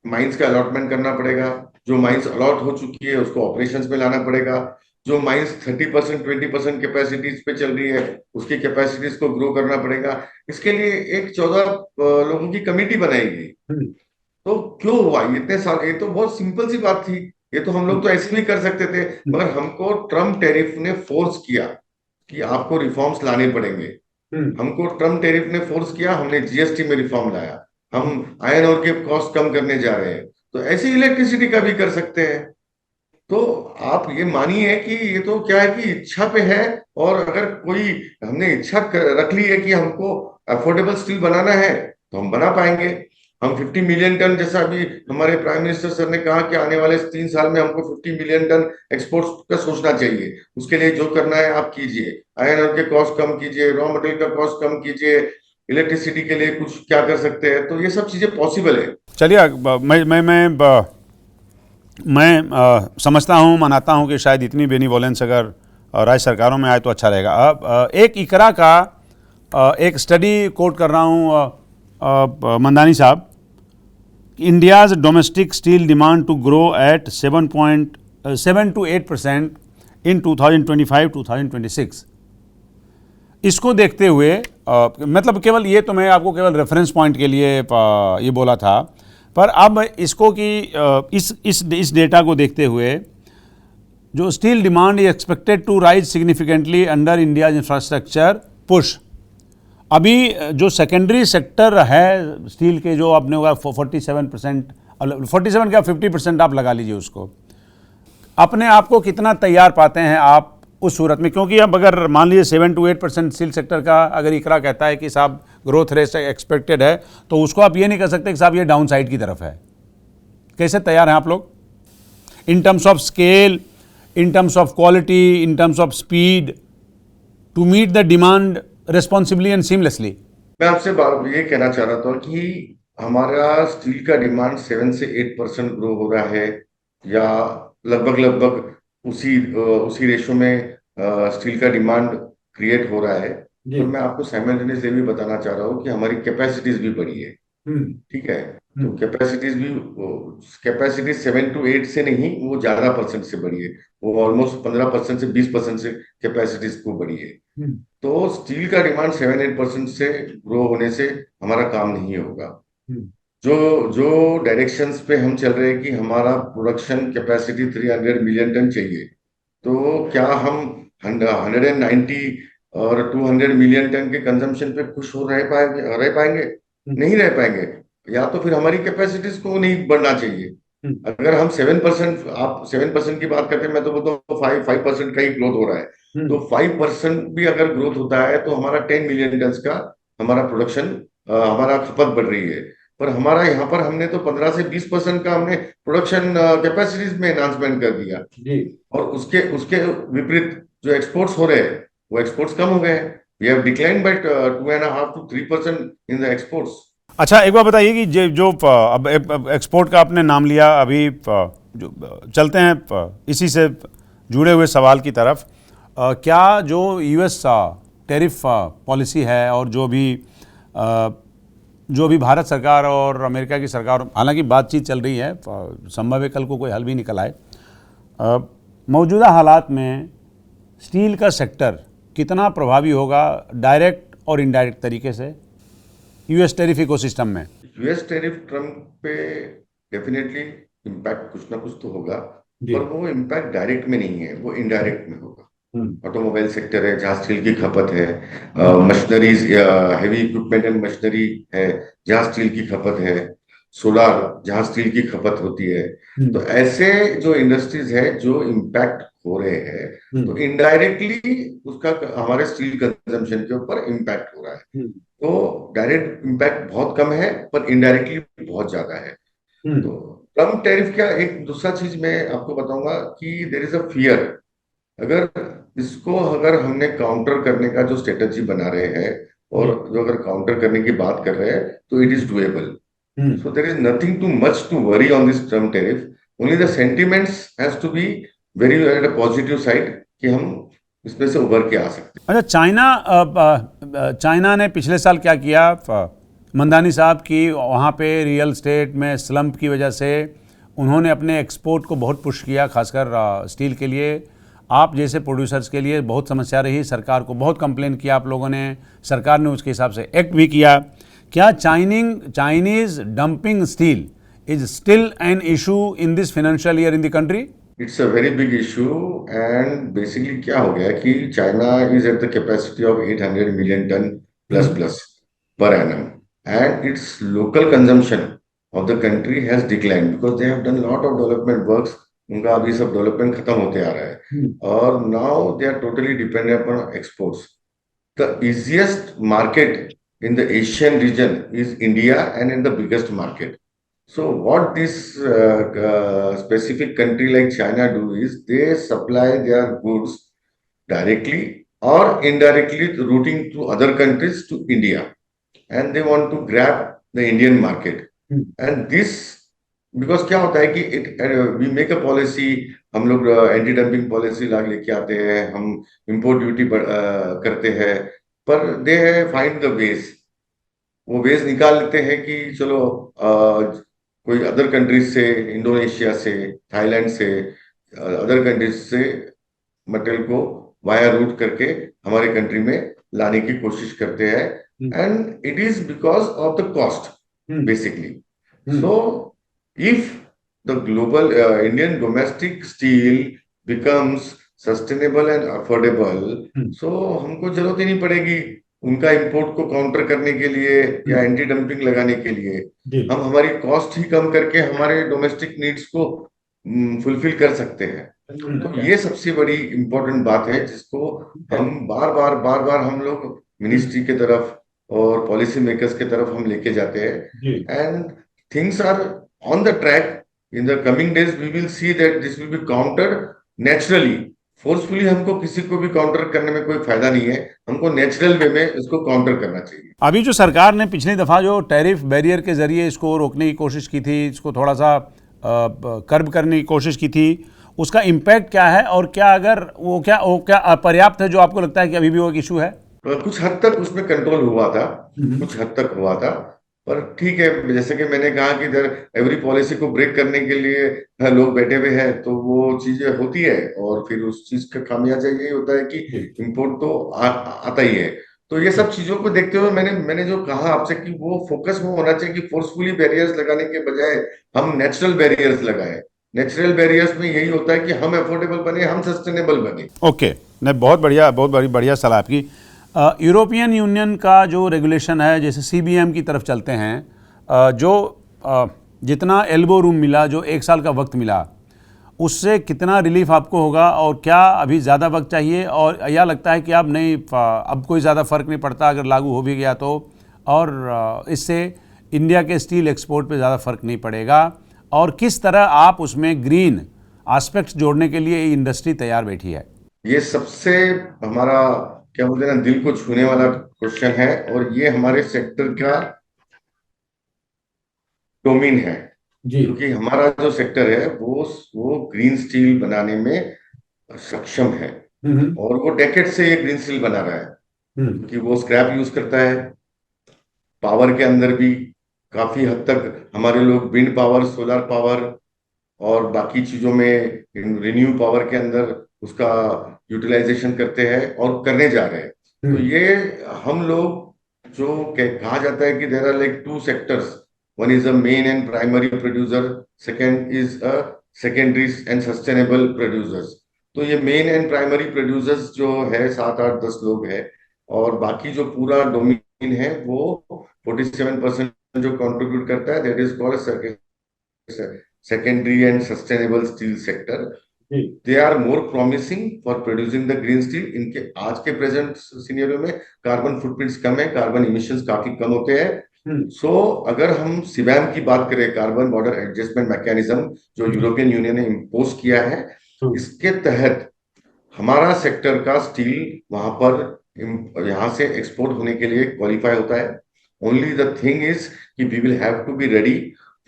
माइंस का अलॉटमेंट करना पड़ेगा, जो माइंस अलॉट हो चुकी है उसको ऑपरेशंस में लाना पड़ेगा, जो माइंस 30% 20% कैपेसिटीज पे चल रही है उसकी कैपेसिटीज को ग्रो करना पड़ेगा। इसके लिए एक 14 लोगों की कमेटी बनाई गई। तो क्यों हुआ इतने साल? ये तो बहुत सिंपल सी बात थी, ये तो हम लोग तो ऐसे भी कर सकते थे, मगर हमको ट्रम्प टैरिफ ने फोर्स किया कि आपको रिफॉर्म्स लाने पड़ेंगे। हमको ट्रम्प टैरिफ ने फोर्स किया, हमने जीएसटी में रिफॉर्म लाया, हम आयरन ओर के कॉस्ट कम करने जा रहे हैं। तो ऐसे इलेक्ट्रिसिटी का भी कर सकते हैं। तो आप ये मानिए कि ये तो क्या है कि इच्छा पे है। और अगर कोई हमने इच्छा रख ली है कि हमको अफोर्डेबल स्टील बनाना है तो हम बना पाएंगे। हम 50 मिलियन टन, जैसा अभी हमारे प्राइम मिनिस्टर सर ने कहा कि आने वाले 3 साल में हमको 50 मिलियन टन एक्सपोर्ट्स का सोचना चाहिए। उसके लिए जो करना है आप कीजिए, आयरन ओर के कॉस्ट कम कीजिए, रॉ मटेरियल का कॉस्ट कम कीजिए, इलेक्ट्रिसिटी के लिए कुछ क्या कर सकते हैं। तो ये सब चीजें पॉसिबल है। चलिए, मैं समझता हूँ, मनाता हूँ कि शायद इतनी बेनिवोलेंस अगर राज्य सरकारों में आए तो अच्छा रहेगा। अब एक इकरा का एक स्टडी कोट कर रहा हूँ, मंदानी साहब, India's domestic steel demand to grow at 7 to 8% in 2025-2026। इसको देखते हुए मतलब केवल ये तो मैं आपको केवल रेफरेंस पॉइंट के लिए ये बोला था, पर अब इसको कि इस डेटा को देखते हुए जो steel demand is expected to rise significantly under India infrastructure push. अभी जो सेकेंडरी सेक्टर है स्टील के, जो आपने होगा 47%, 47 क्या 50% आप लगा लीजिए उसको, अपने आप को कितना तैयार पाते हैं आप उस सूरत में? क्योंकि अब अगर मान लीजिए 7 to 8% स्टील सेक्टर का अगर इकरा कहता है कि साहब ग्रोथ रेट एक्सपेक्टेड है, तो उसको आप ये नहीं कर सकते कि साहब ये डाउन साइड की तरफ है। कैसे तैयार हैं आप लोग in terms of scale, in terms of quality, in terms of speed, to meet the demand responsibly and seamlessly? मैं आपसे ये कहना चाह रहा था कि हमारा स्टील का डिमांड 7 से 8% ग्रो हो रहा है, या लगभग लगभग उसी रेशो में स्टील का डिमांड क्रिएट हो रहा है। तो मैं आपको साइमल्टेनियसली ये भी बताना चाह रहा हूँ कि हमारी कैपेसिटीज भी बढ़ी है। ठीक है, तो कैपेसिटी 7 to 8 से नहीं, वो ज्यादा परसेंट से बढ़ी है। वो ऑलमोस्ट 15% से 20% से कैपेसिटीज को बढ़ी है। तो स्टील का डिमांड 7-8% से ग्रो होने से हमारा काम नहीं होगा। जो जो डायरेक्शंस पे हम चल रहे हैं कि हमारा प्रोडक्शन कैपेसिटी 300 मिलियन टन चाहिए, तो क्या हम 190 और 200 मिलियन टन के कंजम्पशन पे खुश रह पाएंगे? नहीं रह पाएंगे। या तो फिर हमारी कैपेसिटीज को नहीं बढ़ना चाहिए। अगर हम 7%, आप 7% की बात करते हैं, मैं तो बोलता हूँ 5% का ही ग्रोथ हो रहा है। तो 5% भी अगर ग्रोथ होता है तो हमारा 10 मिलियन टन का हमारा प्रोडक्शन, हमारा खपत बढ़ रही है। पर हमारा यहाँ पर हमने तो 15 से 20% का हमने प्रोडक्शन कैपेसिटीज में एनहांसमेंट कर दिया जी। और उसके उसके विपरीत जो एक्सपोर्ट्स हो रहे हैं, वो एक्सपोर्ट्स कम हो गए हैं। We have declined by 2.5 to 3% in the exports. अच्छा, एक बार बताइए कि जो अब एक्सपोर्ट का आपने नाम लिया, अभी जो चलते हैं इसी से जुड़े हुए सवाल की तरफ। क्या जो यूएस टैरिफ पॉलिसी है और जो भी भारत सरकार और अमेरिका की सरकार, हालांकि बातचीत चल रही है, संभव है कल को कोई हल भी निकल आए, मौजूदा हालात में स्टील का सेक्टर कितना प्रभावी होगा डायरेक्ट और इनडायरेक्ट तरीके से यूएस टैरिफ इकोसिस्टम में? यूएस टैरिफ ट्रम्प पे डेफिनेटली इम्पैक्ट कुछ ना कुछ तो होगा, पर वो इम्पैक्ट डायरेक्ट में नहीं है, वो इनडायरेक्ट में होगा। ऑटोमोबाइल सेक्टर है जहाँ स्टील की खपत है, machineries, heavy equipment and machinery है जहाँ स्टील की खपत है, सोलार जहाँ स्टील की खपत होती है। तो ऐसे जो इंडस्ट्रीज है जो इम्पैक्ट हो रहे हैं, तो इनडायरेक्टली उसका हमारे स्टील कंजम्पशन के ऊपर इम्पैक्ट हो रहा है। तो डायरेक्ट इम्पैक्ट बहुत कम है, पर इनडायरेक्टली बहुत ज्यादा है। तो ट्रम्प टैरिफ का एक दूसरा चीज मैं आपको बताऊंगा कि देयर इज अ फियर। अगर हमने काउंटर करने का जो स्ट्रेटजी बना रहे हैं, और जो अगर काउंटर करने की बात कर रहे हैं, तो it is doable. So there is nothing too much to worry on this Trump tariff. Only the sentiments has to be very at a positive side कि हम इसमें से उभर के आ सकते हैं। अच्छा, चाइना ने पिछले साल क्या किया, मंदानी साहब की वहाँ पे रियल एस्टेट में स्लम्प की वजह से उन्होंने अपने एक्सपोर्ट को बहुत पुश किया, खासकर स्टील के लिए। आप जैसे प्रोड्यूसर्स के लिए बहुत समस्या रही, सरकार को बहुत कंप्लेन किया आप लोगों ने, सरकार ने उसके हिसाब से एक्ट भी किया। क्या Chinese dumping steel is still an issue in this financial year in the country? It's a very big issue. And basically क्या हो गया कि China is at the capacity of 800 million tonne plus per annum, and its local consumption of the country has declined because they have done a lot of development works. उनका अभी सब development खत्म होते आ रहा है, और now they are totally dependent upon exports. The easiest market in the Asian region is India and in the biggest market. So what this specific country like China do is they supply their goods directly or indirectly routing to other countries to India, and they want to grab the Indian market. And this because क्या होता है कि we make a policy, हम लोग anti dumping policy लेके आते हैं, हम इंपोर्ट ड्यूटी करते हैं, पर दे फाइंड द वेज, वो वेज निकाल लेते हैं कि चलो कोई अदर कंट्रीज से, इंडोनेशिया से, थाईलैंड से, अदर कंट्रीज से मटेरियल को वाया रूट करके हमारे कंट्री में लाने की कोशिश करते हैं। And it is because of the cost basically. So if the global Indian domestic steel becomes sustainable and affordable, so हमको जरूरत ही नहीं पड़ेगी उनका इंपोर्ट को काउंटर करने के लिए या एंटी डंपिंग लगाने के लिए। हम हमारी कॉस्ट ही कम करके हमारे डोमेस्टिक नीड्स को फुलफिल कर सकते हैं। तो ये सबसे बड़ी इंपॉर्टेंट बात है जिसको हम बार बार हम लोग मिनिस्ट्री के तरफ और पॉलिसी मेकर्स के तरफ हम लेके जाते हैं। And things are on the track. In the coming days we will see that this will be countered naturally. Forcefully हमको किसी को भी काउंटर करने में कोई फायदा नहीं है, हमको नेचुरल वे में इसको काउंटर करना चाहिए। अभी जो सरकार ने पिछली दफ़ा जो टैरिफ बैरियर के ज़रिए इसको रोकने की कोशिश की थी, इसको थोड़ा सा कर्ब करने की कोशिश की थी, उसका इम्पैक्ट क्या है और क्या अगर वो क्या पर्याप्त है जो आपको लगता है कि अभी भी वो एक इशू है? कुछ हद तक उसमें कंट्रोल हुआ था, कुछ हद तक हुआ था, पर ठीक है, जैसे कि मैंने कहा कि इधर एवरी पॉलिसी को ब्रेक करने के लिए लोग बैठे हुए हैं, तो वो चीजें होती है और फिर उस चीज का खामियाजा यही होता है कि इंपोर्ट तो आता ही है। तो ये सब चीजों को देखते हुए मैंने जो कहा आपसे कि वो फोकस वो होना चाहिए कि फोर्सफुली बैरियर्स लगाने के बजाय हम नेचुरल बैरियर्स लगाए। नेचुरल बैरियर्स में यही होता है कि हम अफोर्डेबल बने, हम सस्टेनेबल बने। ओके, नहीं, बहुत बढ़िया, बहुत बढ़िया सलाह आपकी। यूरोपियन यूनियन का जो रेगुलेशन है, जैसे CBM की तरफ चलते हैं, जो जितना एल्बो रूम मिला, जो 1 साल का वक्त मिला, उससे कितना रिलीफ आपको होगा और क्या अभी ज़्यादा वक्त चाहिए, और या लगता है कि अब नहीं, अब कोई ज़्यादा फ़र्क नहीं पड़ता अगर लागू हो भी गया तो, और इससे इंडिया के स्टील एक्सपोर्ट पे ज़्यादा फ़र्क नहीं पड़ेगा, और किस तरह आप उसमें ग्रीन एस्पेक्ट्स जोड़ने के लिए इंडस्ट्री तैयार बैठी है? ये सबसे हमारा क्या बोलते हैं ना, दिल को छूने वाला क्वेश्चन है, और ये हमारे सेक्टर का डोमेन है, क्योंकि हमारा जो सेक्टर है वो ग्रीन स्टील बनाने में सक्षम है, और वो डेकेड से ये ग्रीन स्टील बना रहा है, क्योंकि वो स्क्रैप यूज करता है। पावर के अंदर भी काफी हद तक हमारे लोग विंड पावर, सोलर पावर और बाकी चीजों में, रिन्यू पावर के अंदर उसका यूटिलाइजेशन करते हैं और करने जा रहे हैं। तो ये हम लोग जो कहा जाता है कि there are like 2 sectors, one is a main and primary producer, second is a secondary and sustainable producers. तो ये मेन एंड प्राइमरी प्रोड्यूसर्स जो है 7 8 10 लोग हैं, और बाकी जो पूरा डोमेन है वो 47% जो कंट्रीब्यूट करता है, that is called secondary and sustainable steel sector. They are more promising for producing the green steel. इनके आज के प्रेजेंट सिनेरियो में कार्बन फुटप्रिंट्स कम है, कार्बन इमिशंस काफी कम होते हैं। सो अगर हम सिबैम की बात करें, कार्बन बॉर्डर एडजस्टमेंट मैकेनिज्म जो यूरोपियन यूनियन ने इम्पोज किया है, इसके तहत हमारा सेक्टर का स्टील वहां पर यहाँ से एक्सपोर्ट होने के लिए क्वालिफाई होता है। ओनली द थिंग इज कि we will have to be ready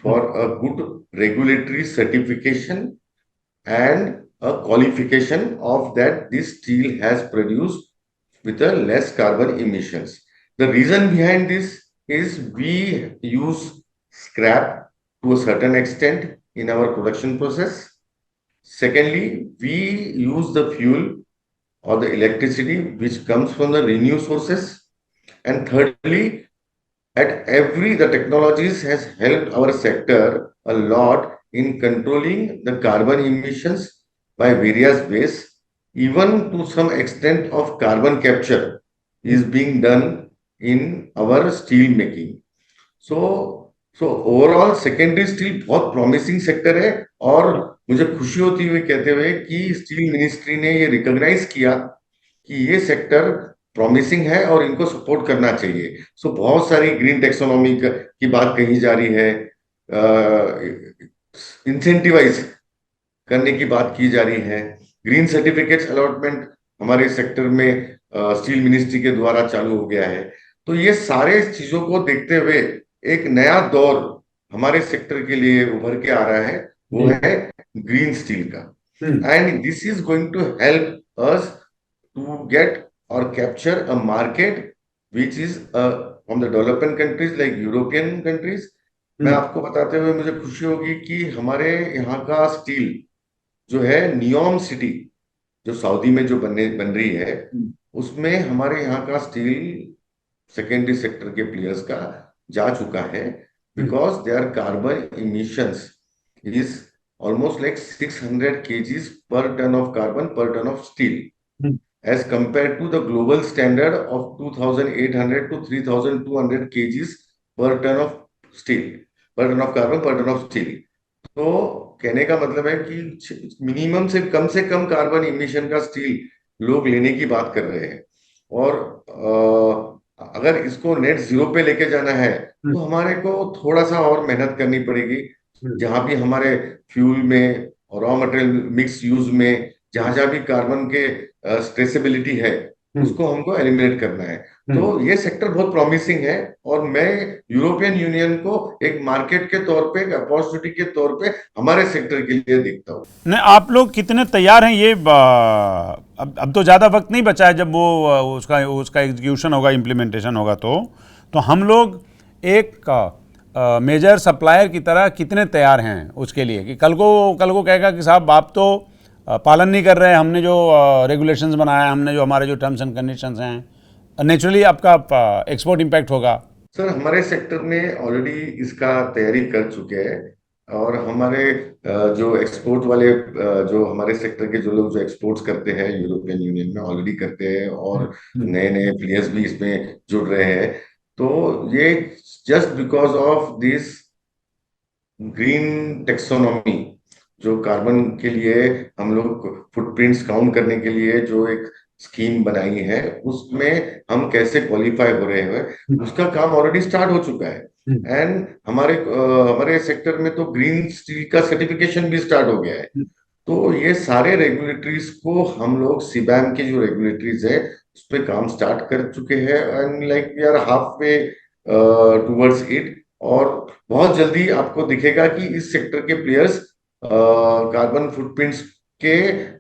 for a good regulatory certification and a qualification of that this steel has produced with a less carbon emissions. The reason behind this is we use scrap to a certain extent in our production process. Secondly, we use the fuel or the electricity which comes from the renewable sources. And thirdly, the technologies has helped our sector a lot in controlling the carbon emissions by various ways. Even to some extent of carbon capture is being done in our steel making. So overall secondary steel बहुत promising sector है, और मुझे खुशी होती हुई कहते हुए कि स्टील मिनिस्ट्री ने ये रिकॉग्नाइज किया कि ये सेक्टर प्रॉमिसिंग है और इनको सपोर्ट करना चाहिए। सो बहुत सारी ग्रीन टेक्सोनॉमी की बात कही जा रही है, इंसेंटिवाइज करने की बात की जा रही है, ग्रीन सर्टिफिकेट्स अलॉटमेंट हमारे सेक्टर में स्टील मिनिस्ट्री के द्वारा चालू हो गया है। तो ये सारे चीजों को देखते हुए एक नया दौर हमारे सेक्टर के लिए उभर के आ रहा है, वो है ग्रीन स्टील का। And this is going to help us to get or capture a market which is from the developing countries like European countries. मैं आपको बताते हुए मुझे खुशी होगी कि हमारे यहाँ का स्टील जो है नियोम सिटी जो सऊदी में जो बन रही है, उसमें हमारे यहाँ का स्टील सेकेंडरी सेक्टर के प्लेयर्स का जा चुका है, because their carbon emissions is almost like 600 kgs per ton of carbon per ton of steel, as compared to the global standard of 2800 to 3200 kgs per ton of steel, per ton of carbon per ton of steel. तो कहने का मतलब है कि minimum से कम carbon emission का steel लोग लेने की बात कर रहे हैं। और अगर इसको नेट जीरो पे लेके जाना है तो हमारे को थोड़ा सा और मेहनत करनी पड़ेगी। जहां भी हमारे फ्यूल में और रॉ मटेरियल मिक्स यूज में जहां जहां भी कार्बन के स्ट्रेसेबिलिटी है उसको हमको एलिमिनेट करना है। तो ये सेक्टर बहुत प्रॉमिसिंग है और मैं यूरोपियन यूनियन को एक मार्केट के तौर पे, एक अपॉर्चुनिटी के तौर पे हमारे सेक्टर के लिए देखता हूँ। नहीं, आप लोग कितने तैयार हैं ये अब तो ज़्यादा वक्त नहीं बचा है जब वो उसका उसका एग्जीक्यूशन होगा, इम्प्लीमेंटेशन होगा, तो हम लोग एक मेजर सप्लायर की तरह कितने तैयार हैं उसके लिए कि कल को कहेगा कि साहब आप तो पालन नहीं कर रहे हैं, हमने जो रेगुलेशंस बनाया, हमने जो हमारे जो टर्म्स एंड कंडीशंस हैं, नेचुरली आपका एक्सपोर्ट इम्पैक्ट होगा। सर हमारे सेक्टर में ऑलरेडी इसका तैयारी कर चुके हैं और हमारे जो एक्सपोर्ट वाले जो हमारे सेक्टर के जो लोग जो एक्सपोर्ट्स करते हैं यूरोपियन यूनियन में ऑलरेडी करते हैं और नए नए प्लेयर्स भी इसमें जुड़ रहे हैं। तो ये just because of this green taxonomy, जो कार्बन के लिए हम लोग फुटप्रिंट्स काउंट करने के लिए जो एक स्कीम बनाई है उसमें हम कैसे क्वालिफाई हो रहे हैं उसका काम ऑलरेडी स्टार्ट हो चुका है। एंड हमारे सेक्टर में तो ग्रीन स्टील का सर्टिफिकेशन भी स्टार्ट हो गया है। तो ये सारे रेगुलेटरीज को हम लोग सीबैम के जो रेगुलेटरीज है उस पर काम स्टार्ट कर चुके हैं and like we are halfway towards it. और बहुत जल्दी आपको दिखेगा कि इस सेक्टर के प्लेयर्स कार्बन फुटप्रिंट्स के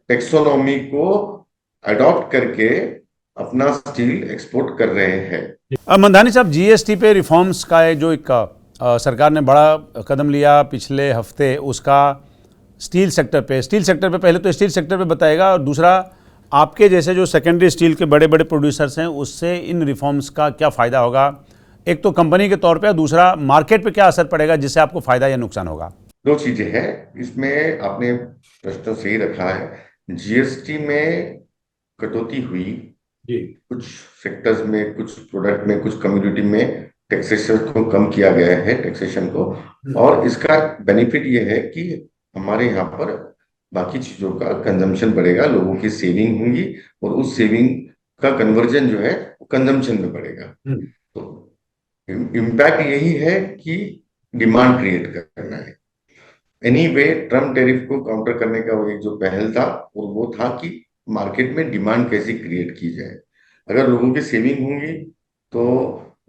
टेक्सोनॉमी को अडॉप्ट करके अपना स्टील एक्सपोर्ट कर रहे हैं। मंधानी साहब, जीएसटी पे रिफॉर्म्स का जो एक सरकार ने बड़ा कदम लिया पिछले हफ्ते, उसका स्टील सेक्टर पे पहले तो स्टील सेक्टर पे बताएगा, और दूसरा आपके जैसे जो सेकेंडरी स्टील के बड़े बड़े प्रोड्यूसर्स हैं उससे इन रिफॉर्म्स का क्या फ़ायदा होगा, एक तो कंपनी के तौर पे, और दूसरा मार्केट पे क्या असर पड़ेगा जिससे आपको फ़ायदा या नुकसान होगा। दो चीजें हैं इसमें, आपने प्रश्न सही रखा है। जीएसटी में कटौती हुई जी, कुछ सेक्टर्स में, कुछ प्रोडक्ट में, कुछ कम्युनिटी में टैक्सेशन को कम किया गया है, टैक्सेशन को। और इसका बेनिफिट ये है कि हमारे यहाँ पर बाकी चीजों का कंजम्पशन बढ़ेगा, लोगों की सेविंग होंगी और उस सेविंग का कन्वर्जन जो है वो कंजम्पशन में बढ़ेगा। तो इम्पैक्ट यही है कि डिमांड क्रिएट करना है। एनीवे ट्रम्प टैरिफ को काउंटर करने का वो एक जो पहल था वो था कि मार्केट में डिमांड कैसे क्रिएट की जाए। अगर लोगों की सेविंग होंगी तो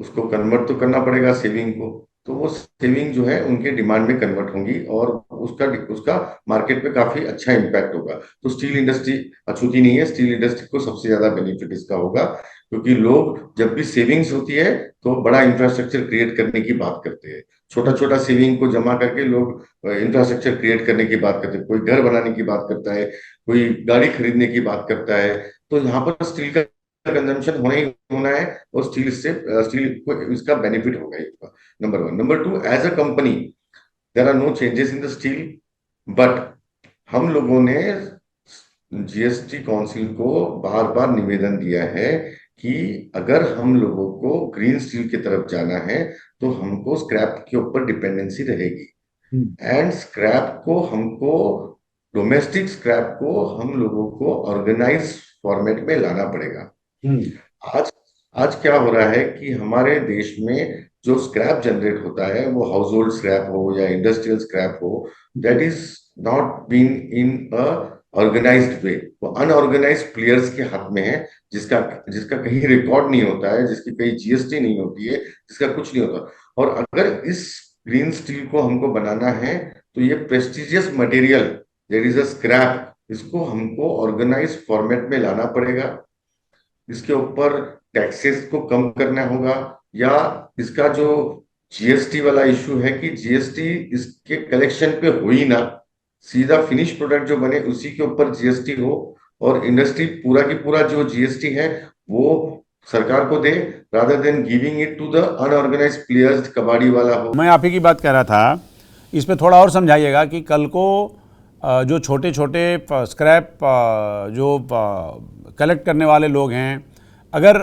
उसको कन्वर्ट तो करना पड़ेगा सेविंग को, तो वो सेविंग जो है उनके डिमांड में कन्वर्ट होंगी और उसका उसका मार्केट पे काफी अच्छा इम्पैक्ट होगा। तो स्टील इंडस्ट्री अछूती नहीं है, स्टील इंडस्ट्री को सबसे ज्यादा बेनिफिट इसका होगा, क्योंकि लोग जब भी सेविंग्स होती है तो बड़ा इंफ्रास्ट्रक्चर क्रिएट करने की बात करते हैं। छोटा छोटा सेविंग को जमा करके लोग इंफ्रास्ट्रक्चर क्रिएट करने की बात करते हैं, कोई घर बनाने की बात करता है, कोई गाड़ी खरीदने की बात करता है। तो यहाँ पर स्टील का कंजम्पशन होना ही होना है और स्टील को इसका बेनिफिट होगा ही होगा। Number one. Number two, as a company there are no changes in the steel, but हम लोगों ने जीएसटी काउंसिल को बार बार निवेदन दिया है कि अगर हम लोगों को ग्रीन स्टील की तरफ जाना है तो हमको स्क्रैप के ऊपर डिपेंडेंसी रहेगी। एंड स्क्रैप को हमको, डोमेस्टिक स्क्रैप को हम लोगों को ऑर्गेनाइज फॉर्मेट में लाना पड़ेगा। आज आज क्या हो रहा है कि हमारे देश में जो स्क्रैप जनरेट होता है वो हाउस होल्ड स्क्रैप हो या इंडस्ट्रियल स्क्रैप हो, that is not been in a organised way. वो अनऑर्गेनाइज्ड प्लेयर्स के हाथ में है, जिसका जिसका कहीं रिकॉर्ड नहीं होता है, जिसकी कहीं जीएसटी नहीं होती है, जिसका कुछ नहीं होता। और अगर इस ग्रीन स्टील को हमको बनाना है तो ये prestigious material there is a scrap, इसको हमको ऑर्गेनाइज फॉर्मेट में लाना पड़ेगा। इसके ऊपर टैक्सेस को कम करना होगा, या इसका जो जीएसटी वाला इशू है कि जीएसटी इसके कलेक्शन पे हो ही ना, सीधा फिनिश प्रोडक्ट जो बने उसी के ऊपर जीएसटी हो और इंडस्ट्री पूरा की पूरा जो जीएसटी है वो सरकार को दे, rather than giving it to the unorganised players, कबाड़ी वाला हो। मैं आप ही की बात कह रहा था, इस पे थोड़ा और समझाइएगा कि कल को जो छोटे छोटे स्क्रैप जो कलेक्ट करने वाले लोग हैं, अगर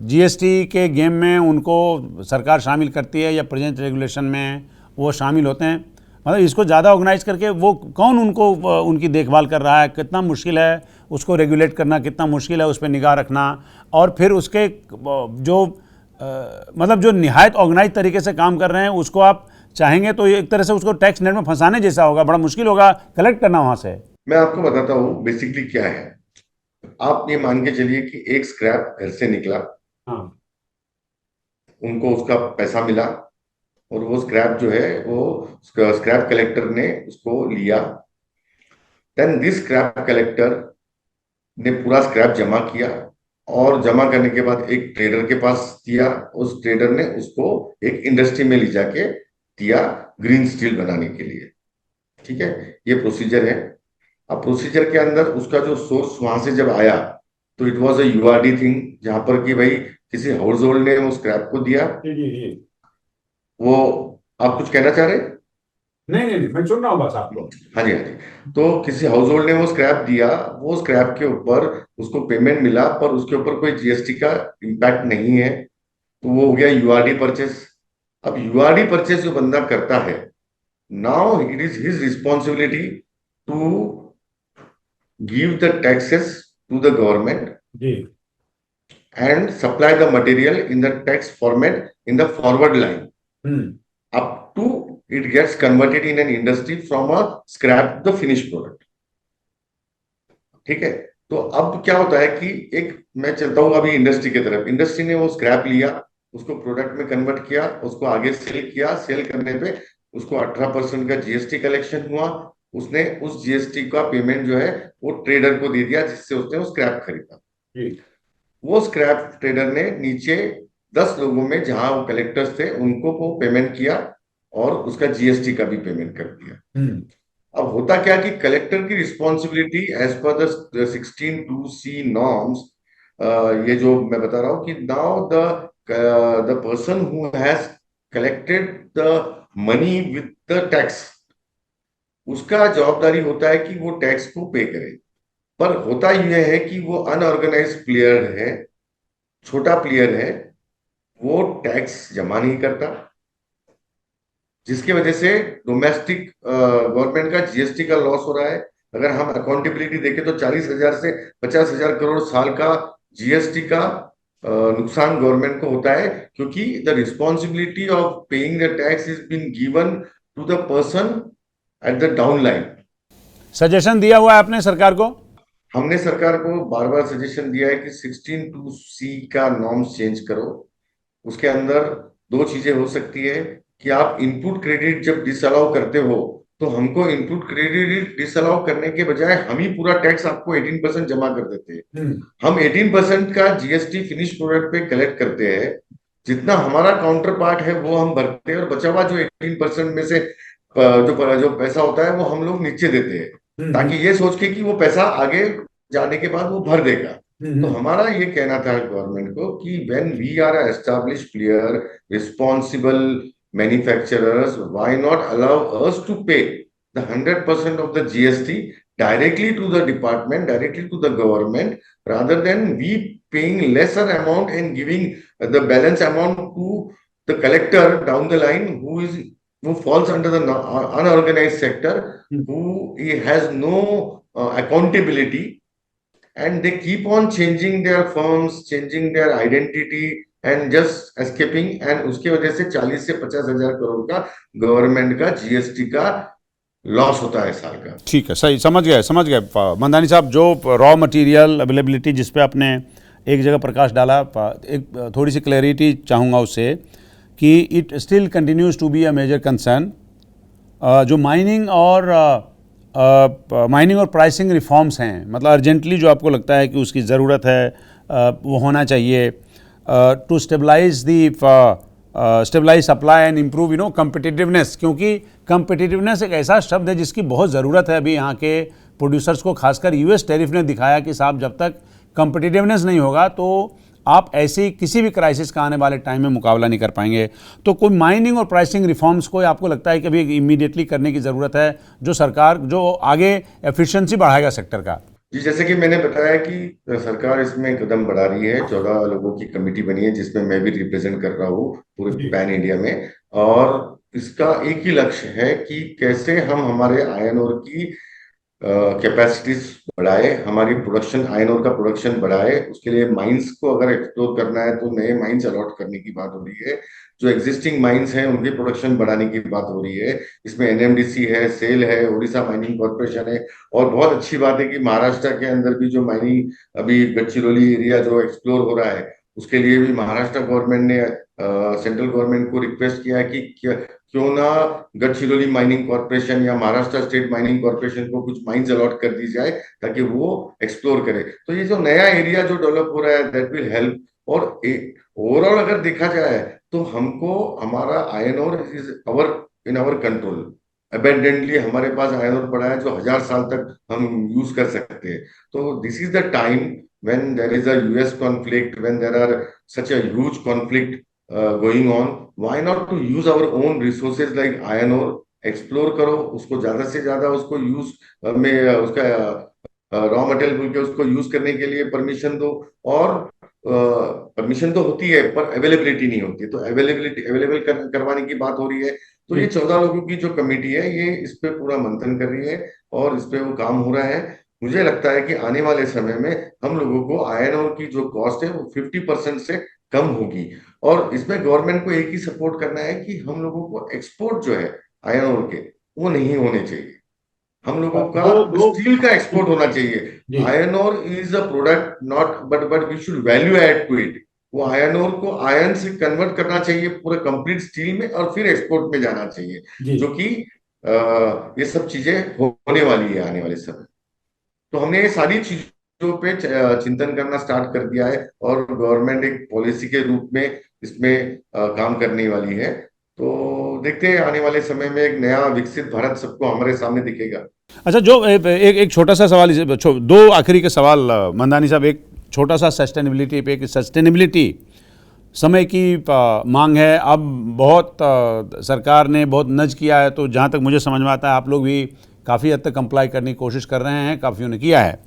जीएसटी के गेम में उनको सरकार शामिल करती है या प्रेजेंट रेगुलेशन में वो शामिल होते हैं, मतलब इसको ज़्यादा ऑर्गेनाइज करके वो कौन उनको उनकी देखभाल कर रहा है, कितना मुश्किल है उसको रेगुलेट करना, कितना मुश्किल है उस पर निगाह रखना, और फिर उसके जो मतलब जो निहायत ऑर्गेनाइज तरीके से काम कर रहे हैं उसको आप चाहेंगे तो एक तरह से उसको टैक्स नेट में फंसाने जैसा होगा, बड़ा मुश्किल होगा कलेक्ट करना वहाँ से। मैं आपको बताता हूँ बेसिकली क्या है। आप ये मान के चलिए कि एक स्क्रैप घर से निकला, हाँ। उनको उसका पैसा मिला, और वो स्क्रैप जो है वो स्क्रैप कलेक्टर ने उसको लिया। देन दिस स्क्रैप कलेक्टर ने पूरा स्क्रैप जमा किया, और जमा करने के बाद एक ट्रेडर के पास दिया, उस ट्रेडर ने उसको एक इंडस्ट्री में ले जाके दिया ग्रीन स्टील बनाने के लिए। ठीक है, ये प्रोसीजर है। अब प्रोसीजर के अंदर उसका जो सोर्स वहां से जब आया तो इट वाज अ यूआरडी थिंग, जहां पर कि भाई किसी हाउस होल्ड ने वो स्क्रैप को दिया। जी जी जी। वो, आप कुछ कहना चाह रहे हैं? नहीं नहीं नहीं, मैं सुन रहा हूँ बस आपको। हाँ जी, हाँ जी। तो किसी हाउस होल्ड ने वो स्क्रैप दिया, वो स्क्रैप के ऊपर उसको पेमेंट मिला, पर उसके ऊपर कोई जीएसटी का इम्पैक्ट नहीं है, तो वो हो गया यूआरडी परचेस। अब यूआरडी परचेस जो बंदा करता है, now it is his responsibility to give the taxes to the government जी। and supply the material in the tax format in the forward line up to it gets converted in an industry from a scrap to the finished product. ठीक है, तो अब क्या होता है कि एक, मैं चलता हूं अभी इंडस्ट्री की तरफ। इंडस्ट्री ने वो स्क्रैप लिया, उसको प्रोडक्ट में कन्वर्ट किया, उसको आगे सेल किया। सेल करने पे उसको 18% का जीएसटी कलेक्शन हुआ। उसने उस जीएसटी का पेमेंट जो है वो ट्रेडर को दे दिया, जिससे उसने वो स्क्रैप खरीदा। वो स्क्रैप ट्रेडर ने नीचे 10 लोगों में, जहां वो कलेक्टर्स थे, उनको वो पेमेंट किया और उसका जीएसटी का भी पेमेंट कर दिया। अब होता क्या कि कलेक्टर की responsibility as per the 16(2)(c) norms, ये जो मैं बता रहा हूं कि now the person who has collected the money with the tax, उसका जवाबदारी होता है कि वो टैक्स को पे करे। पर होता यह है कि वो अनऑर्गेनाइज प्लेयर है, छोटा प्लेयर है, वो टैक्स जमा नहीं करता, जिसकी वजह से डोमेस्टिक गवर्नमेंट का जीएसटी का लॉस हो रहा है। अगर हम अकाउंटेबिलिटी देखें तो 40,000 से 50,000 करोड़ साल का जीएसटी का नुकसान गवर्नमेंट को होता है, क्योंकि the responsibility of paying the tax is been given to the person at the down line. Suggestion दिया हुआ है आपने सरकार को? हमने सरकार को बार बार सजेशन दिया है कि 16(2)(c) का नॉर्म्स चेंज करो। उसके अंदर दो चीजें हो सकती है कि आप इनपुट क्रेडिट जब डिसअलाउ करते हो, तो हमको इनपुट क्रेडिट डिसअलाउ करने के बजाय हम ही पूरा टैक्स आपको 18% जमा कर देते हैं। हम 18% का जीएसटी फिनिश प्रोडक्ट पे कलेक्ट करते हैं, जितना हमारा काउंटर पार्ट है वो हम भरते हैं, और बचा हुआ जो 18% में से जो पैसा होता है वो हम लोग नीचे देते हैं, ताकि ये सोच के कि वो पैसा आगे जाने के बाद वो भर देगा। तो हमारा ये कहना था गवर्नमेंट को कि when we are established player, responsible manufacturers, why not allow us to pay the 100% of the GST directly to the department, directly to the government, rather than we paying lesser amount and giving the balance amount to the collector down the line, who falls under the unorganized sector, who has no accountability, and they keep on changing their firms, changing their identity and just escaping, and उसके वजह से 40 से 50,000 करोड़ का government का GST का loss होता है साल का। ठीक है, सही, समझ गए समझ गए मंदानी साहब। जो रॉ मटेरियल अवेलेबिलिटी जिस पे आपने एक जगह प्रकाश डाला, एक थोड़ी सी क्लैरिटी चाहूँगा उससे कि it still continues to be a major concern. जो माइनिंग और प्राइसिंग रिफॉर्म्स हैं, मतलब अर्जेंटली जो आपको लगता है कि उसकी ज़रूरत है, वो होना चाहिए to stabilise supply and improve competitiveness, क्योंकि कम्पिटिटिवनेस एक ऐसा शब्द है जिसकी बहुत ज़रूरत है अभी यहाँ के प्रोड्यूसर्स को। खासकर यूएस टैरिफ ने दिखाया कि साहब जब तक कम्पिटिटिवनेस नहीं होगा तो आप ऐसे किसी भी क्राइसिस का आने वाले टाइम में मुकाबला नहीं कर पाएंगे। तो कोई माइनिंग और प्राइसिंग रिफॉर्म्स को आपको लगता है कि अभी इमीडिएटली करने की ज़रूरत है, जो सरकार जो आगे एफिशिएंसी बढ़ाएगा सेक्टर का? जी, जैसे कि मैंने बताया कि सरकार इसमें कदम बढ़ा रही है। 14 लोगों की कमेटी बनी है जिसमें मैं भी रिप्रेजेंट कर रहा हूँ पूरे पैन इंडिया में। और इसका एक ही लक्ष्य है कि कैसे हम हमारे आयरन ओर की कैपेसिटीज बढ़ाए, हमारी प्रोडक्शन, आयरन ओर का प्रोडक्शन बढ़ाए। उसके लिए माइंस को अगर एक्सप्लोर करना है तो नए माइंस अलॉट करने की बात हो रही है। जो एग्जिस्टिंग माइंस हैं उनकी प्रोडक्शन बढ़ाने की बात हो रही है। इसमें एनएमडीसी है, सेल है, उड़ीसा माइनिंग कॉर्पोरेशन है। और बहुत अच्छी बात है कि महाराष्ट्र के अंदर भी जो माइनिंग अभी गडचिरोली एरिया जो एक्सप्लोर हो रहा है, उसके लिए भी महाराष्ट्र गवर्नमेंट ने सेंट्रल गवर्नमेंट को रिक्वेस्ट किया है कि क्यों ना गडचिरोली माइनिंग कॉर्पोरेशन या महाराष्ट्र स्टेट माइनिंग कॉर्पोरेशन को कुछ माइंस अलॉट कर दी जाए ताकि वो एक्सप्लोर करे। तो ये जो नया एरिया जो डेवलप हो रहा है दैट विल हेल्प। और ओवरऑल अगर देखा जाए तो हमको हमारा iron ore is our in our control. Abundantly हमारे पास आयरन ओर पड़ा है जो 1000 साल तक हम यूज कर सकते हैं। तो this is the time when there is a US conflict, when there are such a huge conflict going on, why not to use our own resources like iron ore? Explore करो उसको, ज्यादा से ज्यादा उसको यूज में उसका raw material बोल के उसको यूज करने के लिए परमिशन दो। और परमिशन तो होती है पर अवेलेबिलिटी नहीं होती, तो अवेलेबल करवाने की बात हो रही है। तो ये 14 लोगों की जो कमेटी है ये इस पे पूरा मंथन कर रही है और इस पे वो काम हो रहा है। मुझे लगता है कि आने वाले समय में हम लोगों को आयरन ओर की जो कॉस्ट है वो 50% से कम होगी। और इसमें गवर्नमेंट को एक ही सपोर्ट करना है कि हम लोगों को एक्सपोर्ट जो है आयरन ओर के वो नहीं होने चाहिए। हम लोगों का दो दो स्टील का एक्सपोर्ट होना चाहिए। जी iron ore is a product not, but we should value add to it. वो आयरन ओर को आयरन से कन्वर्ट करना चाहिए पूरे कंप्लीट स्टील में और फिर एक्सपोर्ट में जाना चाहिए। जी जो कि ये सब चीजें होने वाली है आने वाले समय। तो हमने ये सारी चीजों पे चिंतन करना स्टार्ट कर दिया है और गवर्नमेंट एक पॉलिसी के रूप में इसमें काम करने वाली है। तो देखते हैं आने वाले समय में एक नया विकसित भारत सबको हमारे सामने दिखेगा। अच्छा, जो एक छोटा सा सवाल, दो आखिरी के सवाल मंदानी साहब। एक छोटा सा सस्टेनेबिलिटी पे, कि सस्टेनेबिलिटी समय की मांग है। अब बहुत सरकार ने बहुत नज किया है, तो जहाँ तक मुझे समझ में आता है आप लोग भी काफ़ी हद तक कंप्लाई करने की कोशिश कर रहे हैं, काफ़ियों ने किया है।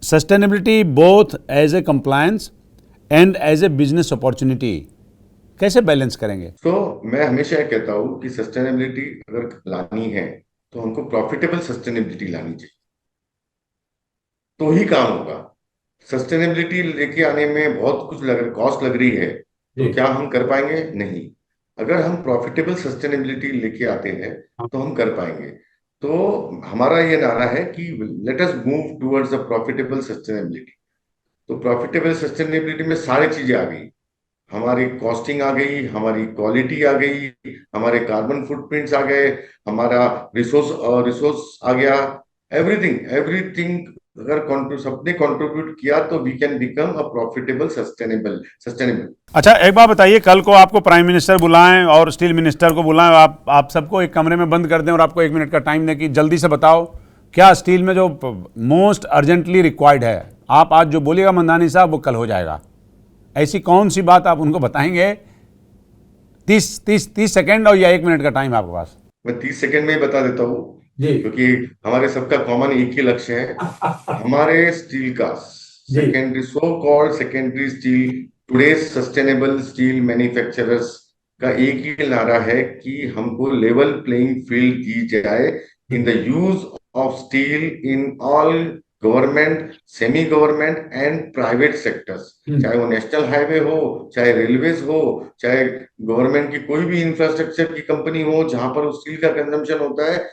Sustainability both as a compliance and as a business opportunity कैसे बैलेंस करेंगे? तो मैं हमेशा ये कहता हूँ कि सस्टेनेबिलिटी अगर लानी है तो हमको प्रॉफिटेबल सस्टेनेबिलिटी लानी चाहिए, तो ही काम होगा। सस्टेनेबिलिटी लेके आने में बहुत कुछ कॉस्ट लग रही है, तो जी क्या हम कर पाएंगे? नहीं। अगर हम प्रॉफिटेबल सस्टेनेबिलिटी लेके आते हैं तो हम कर पाएंगे। तो हमारा ये नारा है कि let us move towards a profitable sustainability. तो प्रॉफिटेबल सस्टेनेबिलिटी में सारी चीजें आ गई, हमारी कॉस्टिंग आ गई, हमारी क्वालिटी आ गई, हमारे कार्बन फुटप्रिंट्स आ गए, हमारा रिसोर्स रिसोर्स आ गया। एवरीथिंग एवरीथिंग अगर सबने कंट्रीब्यूट किया तो we can become a profitable sustainable. अच्छा, एक बात बताइए, कल को आपको प्राइम मिनिस्टर बुलाएं और स्टील मिनिस्टर को बुलाएं, आप सबको एक कमरे में बंद कर दें और आपको 1 मिनट का टाइम दें कि जल्दी से बताओ क्या स्टील में जो मोस्ट अर्जेंटली रिक्वायर्ड है, आप आज जो बोलिएगा मंदानी साहब वो कल हो जाएगा। ऐसी कौन सी बात आप उनको बताएंगे? 30 सेकेंड और या 1 मिनट का टाइम आपके पास। मैं 30 सेकंड में ही बता देता हूँ जी क्योंकि हमारे सबका कॉमन एक ही लक्ष्य है। हमारे स्टील का जी secondary, so called secondary steel, today's sustainable steel manufacturers का एक ही नारा है कि हमको लेवल प्लेइंग फील्ड दी जाए in the use of steel in all government, semi government and private sectors. चाहे वो नेशनल हाईवे हो, चाहे रेलवेज हो, चाहे गवर्नमेंट की कोई भी इंफ्रास्ट्रक्चर की कंपनी हो जहां पर स्टील का कंजम्पशन होता है।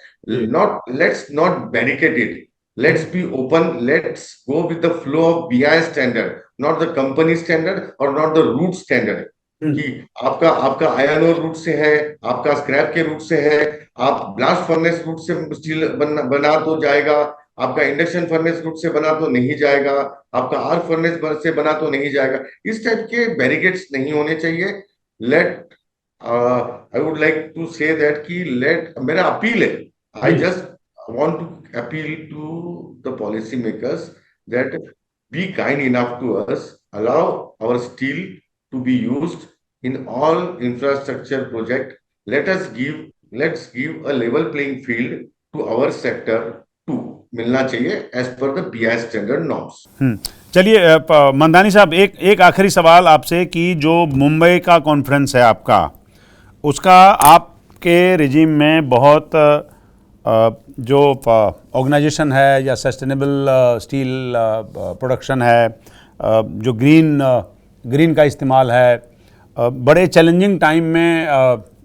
not let's not barricade it, let's be open, let's go with the flow of BI standard, not the company standard or not the root standard। कि आपका आपका आयरन ओर रूट से है, आपका स्क्रैप के रूट से है, आप ब्लास्ट फर्नेस रूट से स्टील बना तो जाएगा, आपका इंडक्शन फर्नेस रूट से बना तो नहीं जाएगा, आपका आर्क फर्नेस से बना तो नहीं जाएगा। इस टाइप के बैरिकेड्स नहीं होने चाहिए। Let I would like to say that कि लेट, मेरा अपील है, I just want to appeal to the policymakers that be kind enough to us allow our steel to be used in all infrastructure project. Let's give a level playing field to our sector too. मिलना चाहिए as per the BI standard norms. चलिए मंदानी साहब, एक एक आखिरी सवाल आपसे कि जो मुंबई का कॉन्फ्रेंस है आपका, उसका आपके रिजीम में बहुत जो ऑर्गेनाइजेशन है या सस्टेनेबल स्टील प्रोडक्शन है, जो ग्रीन का इस्तेमाल है, बड़े चैलेंजिंग टाइम में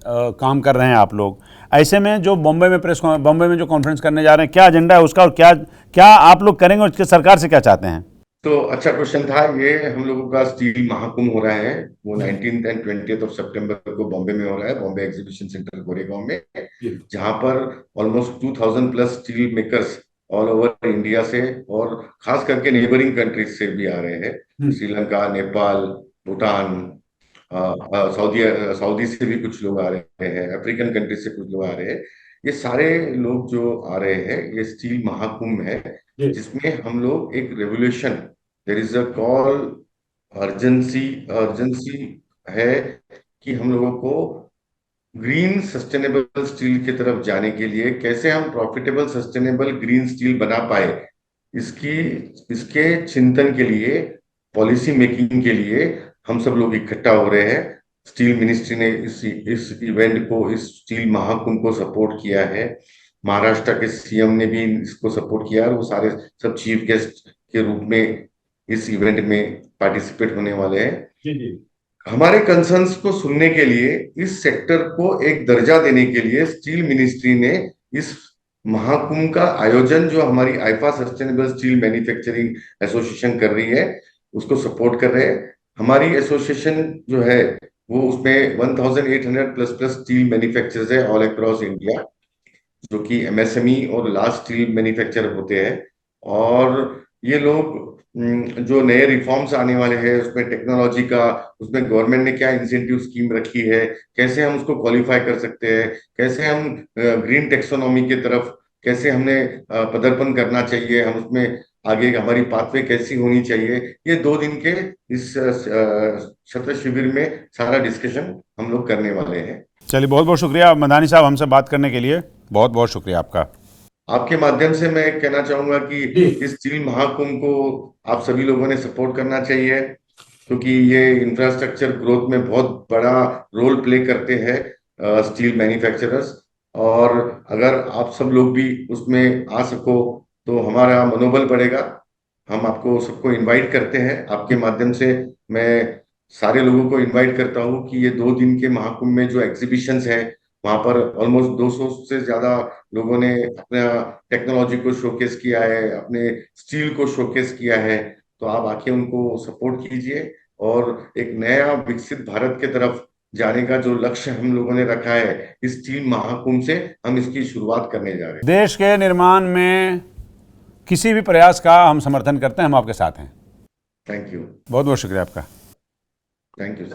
काम कर रहे हैं आप लोग। ऐसे में जो बॉम्बे में जो कॉन्फ्रेंस करने जा रहे हैं, क्या एजेंडा है उसका और क्या क्या आप लोग करेंगे और सरकार से क्या चाहते हैं? तो अच्छा क्वेश्चन था ये। हम लोगों का स्टील महाकुंभ हो रहा है, वो 19th एंड 20th ऑफ सितंबर को बॉम्बे में हो रहा है, बॉम्बे एग्जीबिशन सेंटर गोरेगांव में, जहां पर almost 2000 plus steel makers all over India से और खास करके नेबरिंग कंट्रीज से भी आ रहे हैं। श्रीलंका, नेपाल, भूटान, सऊदी से भी कुछ लोग आ रहे हैं, अफ्रीकन कंट्रीज से कुछ लोग आ रहे हैं। ये सारे लोग जो आ रहे हैं, ये स्टील महाकुंभ है, जिसमें हम लोग एक revolution, there is a call, urgency है कि हम लोगों को ग्रीन सस्टेनेबल स्टील की तरफ जाने के लिए कैसे हम प्रॉफिटेबल सस्टेनेबल ग्रीन स्टील बना पाए, इसकी इसके चिंतन के लिए, पॉलिसी मेकिंग के लिए हम सब लोग इकट्ठा हो रहे हैं। स्टील मिनिस्ट्री ने इस इवेंट को, इस स्टील महाकुंभ को सपोर्ट किया है। महाराष्ट्र के सीएम ने भी इसको सपोर्ट किया और वो सारे सब चीफ गेस्ट के रूप में इस इवेंट में पार्टिसिपेट होने वाले हैं। हमारे कंसर्न्स को सुनने के लिए, इस सेक्टर को एक दर्जा देने के लिए स्टील मिनिस्ट्री ने इस महाकुंभ का आयोजन, जो हमारी IIFA sustainable steel manufacturing association कर रही है, उसको सपोर्ट कर रहे हैं। हमारी एसोसिएशन जो है वो उसमें 1800 प्लस स्टील मैन्युफैक्चरर्स है ऑल अक्रॉस इंडिया, जो कि एमएसएमई और लार्ज स्टील मैन्युफैक्चरर होते हैं। और ये लोग जो नए रिफॉर्म्स आने वाले हैं उसमें टेक्नोलॉजी का, उसमें गवर्नमेंट ने क्या इंसेंटिव स्कीम रखी है, कैसे हम उसको क्वालिफाई कर सकते हैं, कैसे हम ग्रीन टेक्सोनॉमी की तरफ कैसे हमने पदार्पण करना चाहिए, हम उसमें आगे हमारी पाथवे कैसी होनी चाहिए, ये 2 दिन के इस सत्र शिविर में सारा डिस्कशन हम लोग करने वाले हैं। चलिए, बहुत बहुत शुक्रिया मदानी साहब हमसे बात करने के लिए, बहुत बहुत शुक्रिया आपका। आपके माध्यम से मैं कहना चाहूंगा कि इस स्टील महाकुंभ को आप सभी लोगों ने सपोर्ट करना चाहिए, क्योंकि ये इंफ्रास्ट्रक्चर ग्रोथ में बहुत बड़ा रोल प्ले करते हैं स्टील मैन्युफैक्चरर्स। और अगर आप सब लोग भी उसमें आ सको तो हमारा मनोबल बढ़ेगा। हम आपको सबको इनवाइट करते हैं, आपके माध्यम से मैं सारे लोगों को इनवाइट करता हूँ कि ये 2 दिन के महाकुंभ में जो एग्जीबिशंस है, वहां पर ऑलमोस्ट 200 से ज्यादा लोगों ने अपना टेक्नोलॉजी को शोकेस किया है, अपने स्टील को शोकेस किया है। तो आप आके उनको सपोर्ट कीजिए और एक नया विकसित भारत की तरफ जाने का जो लक्ष्य हम लोगों ने रखा है, इस स्टील महाकुंभ से हम इसकी शुरुआत करने जा रहे हैं। देश के निर्माण में किसी भी प्रयास का हम समर्थन करते हैं, हम आपके साथ हैं। थैंक यू, बहुत बहुत शुक्रिया आपका। Thank you.